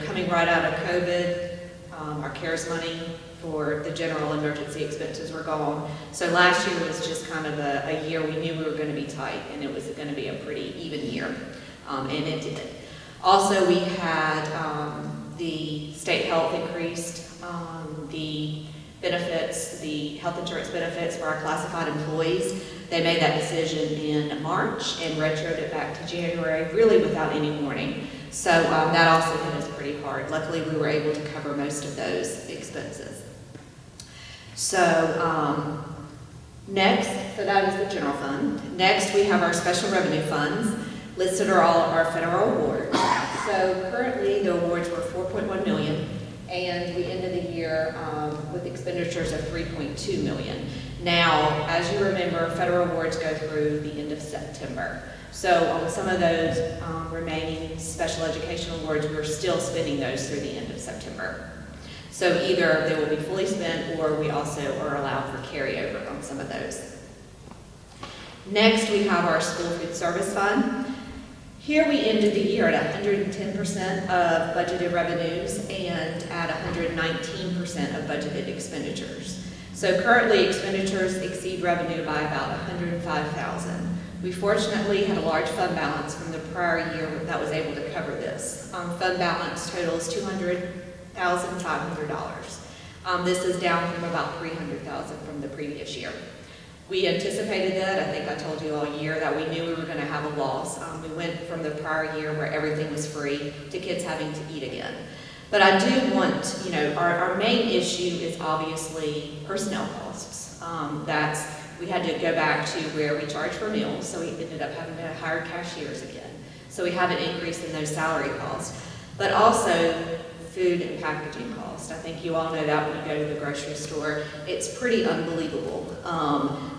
Speaker 2: coming right out of COVID, our CARES money for the general emergency expenses were gone. So last year was just kind of a year we knew we were going to be tight, and it was going to be a pretty even year, and it did. Also, we had the state health increased, the benefits, the health insurance benefits for our classified employees. They made that decision in March and retroed it back to January, really without any warning. So that also hit us pretty hard. Luckily, we were able to cover most of those expenses. So next, so that is the general fund. Next, we have our special revenue funds. Listed are all of our federal awards. So currently, the awards were $4.1 million, and we ended the year
Speaker 11: with expenditures of $3.2 million. Now, as you remember, federal awards go through the end of September. So on some of those remaining special education awards, we're still spending those through the end of September. So either they will be fully spent, or we also are allowed for carryover on some of those. Next, we have our school food service fund. Here we ended the year at 110% of budgeted revenues and at 119% of budgeted expenditures. So currently expenditures exceed revenue by about $105,000. We fortunately had a large fund balance from the prior year that was able to cover this. Fund balance totals $200,500. This is down from about $300,000 from the previous year. We anticipated that. I think I told you all year that we knew we were going to have a loss. We went from the prior year where everything was free to kids having to eat again. But I do want, our main issue is obviously personnel costs. We had to go back to where we charge for meals, so we ended up having to hire cashiers again. So we have an increase in those salary costs, but also food and packaging costs. I think you all know that when you go to the grocery store. It's pretty unbelievable.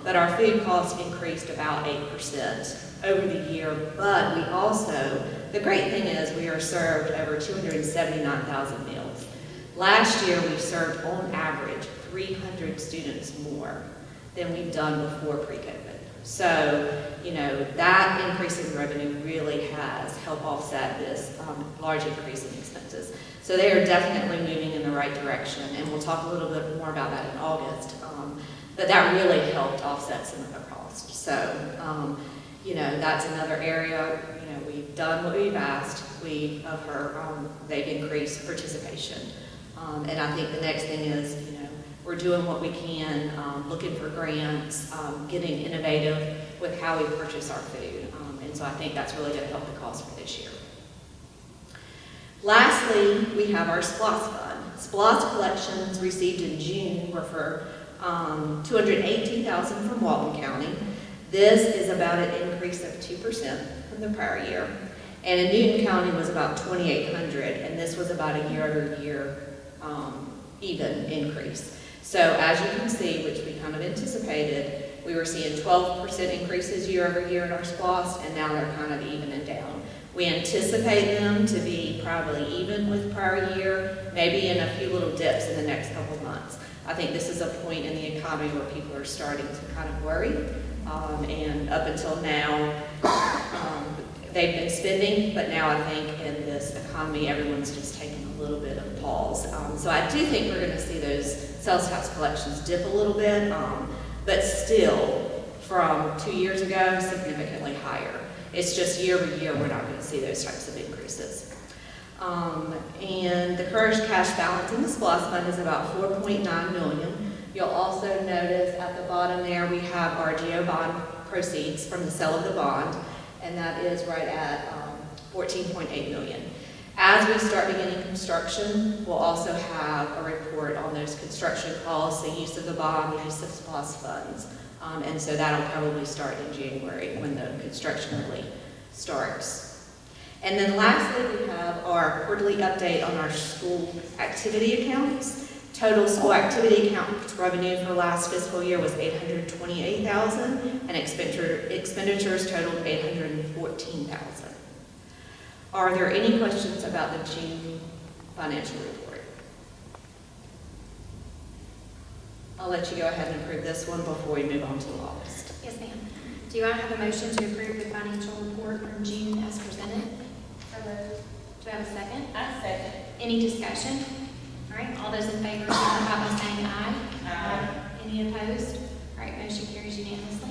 Speaker 11: But our food costs increased about 8% over the year, but we also, the great thing is we are served over 279,000 meals. Last year we served on average 300 students more than we've done before pre-COVID. So, that increase in revenue really has helped offset this large increase in expenses. So they are definitely moving in the right direction, and we'll talk a little bit more about that in August. But that really helped offset some of the costs. So, that's another area, we've done what we've asked. They've increased participation. And I think the next thing is, we're doing what we can, looking for grants, getting innovative with how we purchase our food. And so I think that's really going to help the cost for this year. Lastly, we have our SPLOS fund. SPLOS collections received in June were for $218,000 from Walton County. This is about an increase of 2% from the prior year. And in Newton County was about $2,800, and this was about a year-over-year even increase. So as you can see, which we kind of anticipated, we were seeing 12% increases year over year in our SPLOS, and now they're kind of even and down. We anticipate them to be probably even with prior year, maybe in a few little dips in the next couple of months. I think this is a point in the economy where people are starting to kind of worry, and up until now, they've been spending, but now I think in this economy, everyone's just taking a little bit of pause. So I do think we're going to see those sales tax collections dip a little bit, but still, from 2 years ago, significantly higher. It's just year over year, we're not going to see those types of increases. And the current cash balance in the SPLOS fund is about $4.9 million. You'll also notice at the bottom there, we have our GO bond proceeds from the sale of the bond, and that is right at $14.8 million. As we start beginning construction, we'll also have a report on those construction costs, the use of the bond, the use of SPLOS funds. And so that'll probably start in January when the construction really starts. And then lastly, we have our quarterly update on our school activity accounts. Total school activity account revenue for last fiscal year was $828,000, and expenditures totaled $814,000. Are there any questions about the June financial report? I'll let you go ahead and approve this one before we move on to August.
Speaker 1: Yes, ma'am. Do I have a motion to approve the financial report from June as presented? Do I have a second?
Speaker 4: I second.
Speaker 1: Any discussion? All right, all those in favor, signify by saying aye.
Speaker 4: Aye.
Speaker 1: Any opposed? All right, motion carries unanimously.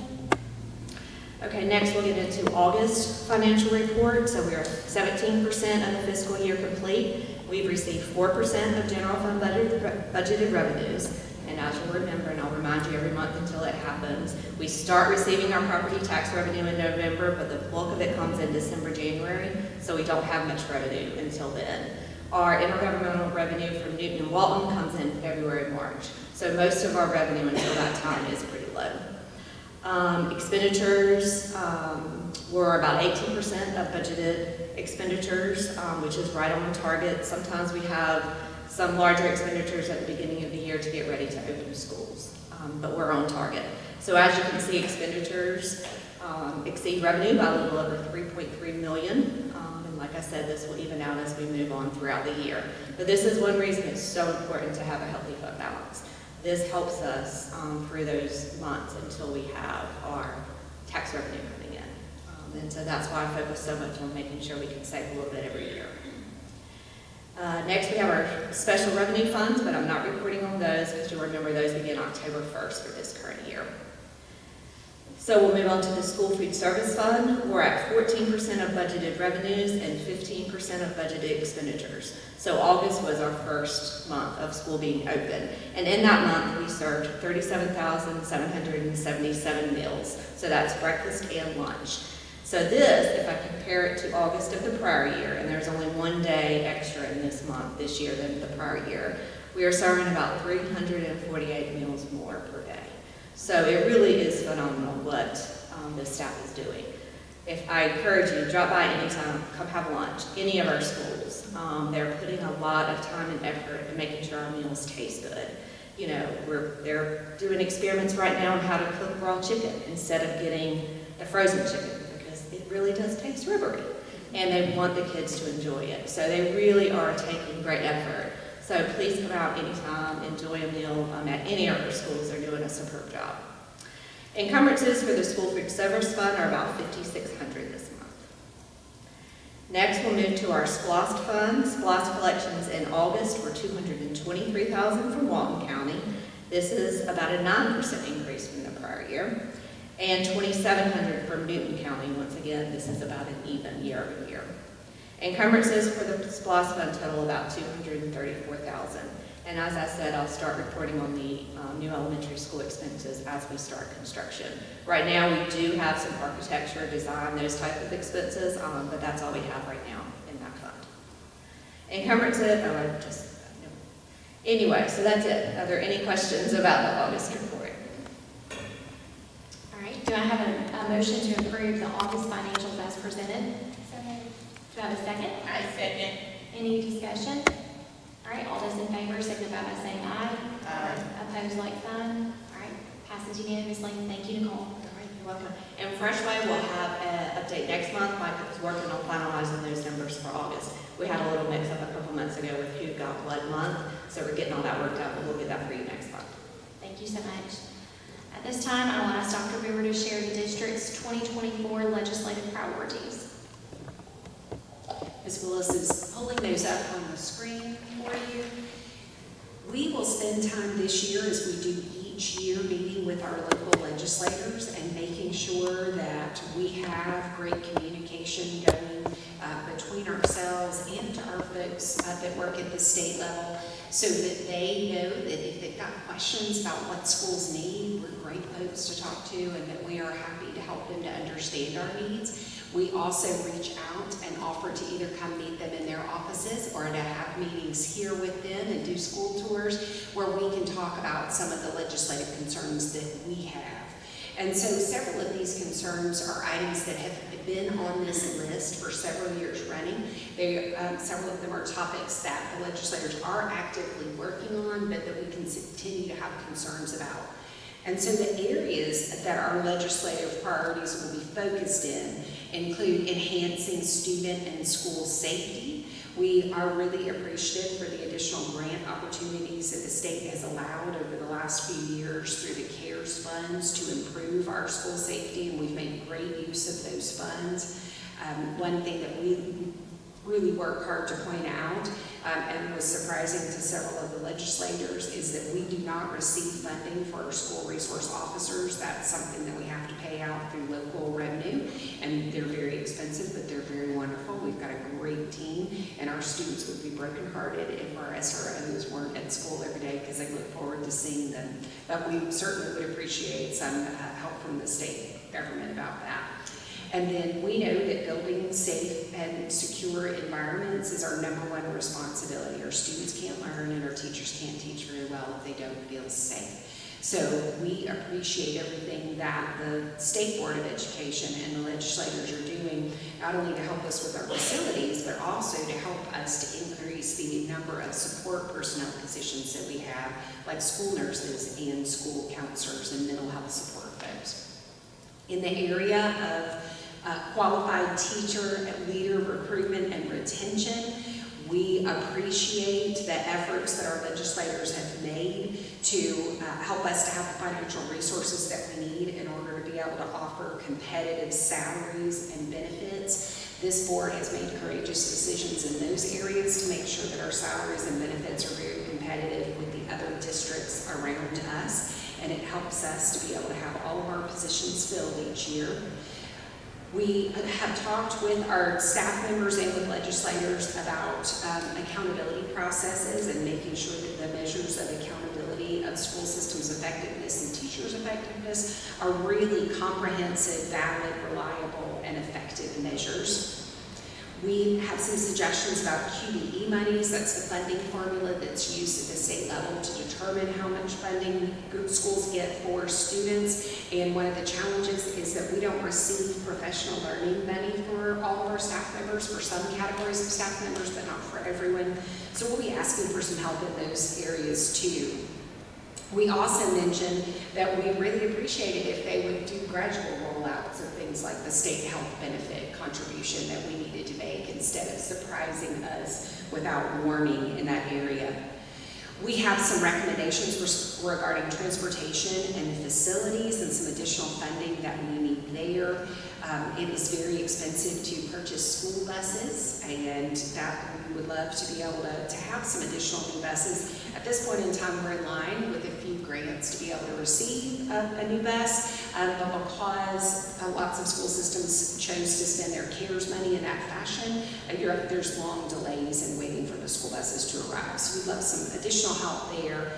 Speaker 11: Okay, next we'll get into August financial report. So we are 17% of the fiscal year complete. We've received 4% of general fund budgeted revenues. And as you'll remember, and I'll remind you every month until it happens, we start receiving our property tax revenue in November, but the bulk of it comes in December, January, so we don't have much revenue until then. Our intergovernmental revenue from Newton and Walton comes in February, March. So most of our revenue until that time is pretty low. Expenditures were about 18% of budgeted expenditures, which is right on target. Sometimes we have some larger expenditures at the beginning of the year to get ready open schools, but we're on target. So as you can see, expenditures exceed revenue by a little over $3.3 million. And like I said, this will even out as we move on throughout the year. But this is one reason it's so important to have a healthy fund balance. This helps us through those months until we have our tax revenue coming in. And so that's why I focus so much on making sure we can save a little bit every year. Next, we have our special revenue funds, but I'm not reporting on those because you'll remember those begin October 1st for this current year. So we'll move on to the school food service fund. We're at 14% of budgeted revenues and 15% of budgeted expenditures. So August was our first month of school being open. And in that month, we served 37,777 meals. So that's breakfast and lunch. So this, if I compare it to August of the prior year, and there's only one day extra in this month this year than the prior year, we are serving about 348 meals more per day. So it really is phenomenal what the staff is doing. If I encourage you, drop by anytime, come have lunch, any of our schools. They're putting a lot of time and effort in making sure our meals taste good. You know, they're doing experiments right now on how to cook raw chicken instead of getting the frozen chicken, because it really does taste rubbery. And they want the kids to enjoy it. So they really are taking great effort. So please come out anytime, enjoy a meal at any of our schools. They're doing a superb job. Encumbrances for the school food service fund are about $5,600 this month. Next, we'll move to our SPLOST fund. SPLOST collections in August were $223,000 from Walton County. This is about a 9% increase from the prior year. And $2,700 from Newton County. Once again, this is about an even year over year. Encumbrances for the SPLOST fund total about $234,000. And as I said, I'll start reporting on the new elementary school expenses as we start construction. Right now, we do have some architecture, design, those type of expenses, but that's all we have right now in that fund. Encumbrances, anyway, so that's it. Are there any questions about the August report?
Speaker 1: All right, do I have a motion to approve the August financials as presented? Do I have a second?
Speaker 4: I second.
Speaker 1: Any discussion? All right, all those in favor signify by saying aye.
Speaker 4: Aye.
Speaker 1: Opposed, like sign. All right, passes unanimously. Thank you, Nicole.
Speaker 11: All right, you're welcome. And Freshway will have an update next month. Mike is working on finalizing those numbers for August. We had a little mix up a couple months ago with who got what month, so we're getting all that worked out, but we'll get that for you next month.
Speaker 1: Thank you so much. At this time, I will ask Dr. Brewer to share the district's 2024 legislative priorities.
Speaker 5: Ms. Willis is pulling those up on the screen for you. We will spend time this year, as we do each year, meeting with our local legislators and making sure that we have great communication going between ourselves and our folks that work at the state level, so that they know that if they've got questions about what schools need, we're great folks to talk to, and that we are happy to help them to understand our needs. We also reach out and offer to either come meet them in their offices or to have meetings here with them and do school tours where we can talk about some of the legislative concerns that we have. And so several of these concerns are items that have been on this list for several years running. Several of them are topics that the legislators are actively working on, but that we can continue to have concerns about. And so the areas that our legislative priorities will be focused in include enhancing student and school safety. We are really appreciative for the additional grant opportunities that the state has allowed over the last few years through the CARES funds to improve our school safety, and we've made great use of those funds. One thing that we really work hard to point out, and was surprising to several of the legislators, is that we do not receive funding for our school resource officers. That's something that we have to pay out through local revenue, and they're very expensive, but they're very wonderful. We've got a great team, and our students would be brokenhearted if our SROs weren't at school every day, because they look forward to seeing them. But we certainly would appreciate some help from the state government about that. And then we know that building safe and secure environments is our #1 responsibility. Our students can't learn and our teachers can't teach very well if they don't feel safe. So we appreciate everything that the State Board of Education and the legislators are doing, not only to help us with our facilities, but also to help us to increase the number of support personnel positions that we have, like school nurses and school counselors and mental health support folks. In the area of qualified teacher and leader recruitment and retention, we appreciate the efforts that our legislators have made to help us to have the financial resources that we need in order to be able to offer competitive salaries and benefits. This board has made courageous decisions in those areas to make sure that our salaries and benefits are very competitive with the other districts around us, and it helps us to be able to have all of our positions filled each year. We have talked with our staff members and with legislators about accountability processes and making sure that the measures of accountability of school systems effectiveness and teachers' effectiveness are really comprehensive, valid, reliable, and effective measures. We have some suggestions about QBE monies. That's the funding formula that's used at the state level to determine how much funding schools get for students. And one of the challenges is that we don't receive professional learning money for all of our staff members, for some categories of staff members, but not for everyone. So we'll be asking for some help in those areas too. We also mentioned that we really appreciate it if they would do gradual rollouts of things like the state health benefit contribution that we needed to make instead of surprising us without warning in that area. We have some recommendations regarding transportation and facilities and some additional funding that we need there. It is very expensive to purchase school buses, and that we would love to be able to have some additional new buses. At this point in time, we're in line with a few grants to be able to receive a new bus, but because lots of school systems chose to spend their CARES money in that fashion, there's long delays in waiting for the school buses to arrive. So we'd love some additional help there.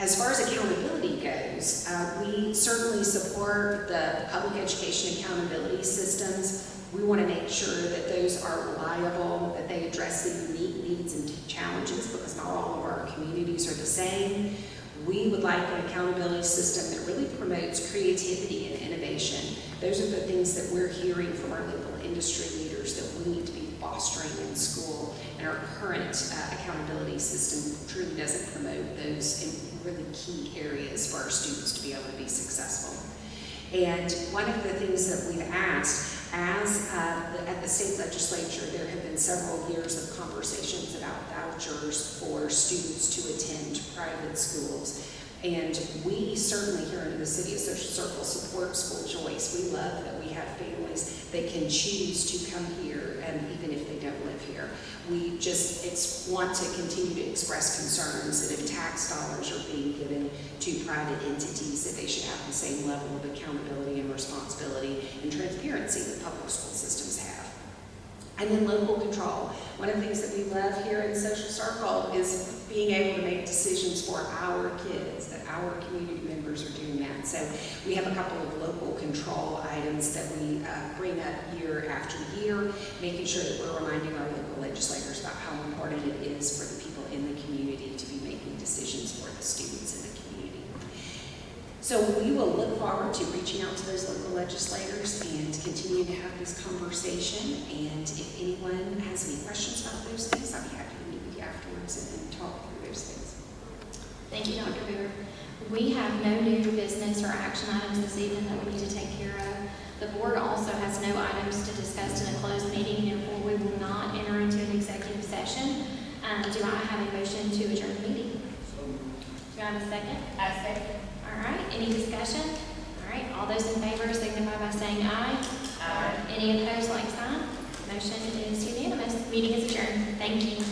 Speaker 5: As far as accountability goes, we certainly support the public education accountability systems. We want to make sure that those are reliable, that they address the unique needs and challenges, because not all of our communities are the same. We would like an accountability system that really promotes creativity and innovation. Those are the things that we're hearing from our local industry leaders that we need to be fostering in school, and our current accountability system truly doesn't promote those in really key areas for our students to be able to be successful. And one of the things that we've asked, at the state legislature, there have been several years of conversations about vouchers for students to attend private schools. And we certainly here in the City of Social Circle support school choice. We love that we have families that can choose to come here, and even if they don't live here. We just want to continue to express concerns that if tax dollars are being given to private entities, that they should have the same level of accountability and responsibility and transparency that public school systems have. And then local control. One of the things that we love here in Social Circle is being able to make decisions for our kids, that our community members are doing that. So we have a couple of local control items that we bring up year after year, making sure that we're reminding our local legislators about how important it is for the people in the community to be making decisions for the students in the community. So we will look forward to reaching out to those local legislators and continue to have this conversation. And if anyone has any questions about those things, I'll be happy to meet with you afterwards and talk through those things.
Speaker 1: Thank you, Dr. Booher. We have no new business or action items this evening that we need to take care of. The board also has no items to discuss in a closed meeting, therefore we will not enter into an executive session. Do I have a motion to adjourn the meeting? Do I have a second?
Speaker 4: I second.
Speaker 1: All right, any discussion? All right, all those in favor signify by saying aye.
Speaker 4: Aye.
Speaker 1: Any opposed, like sign. Motion is unanimous. Meeting is adjourned. Thank you.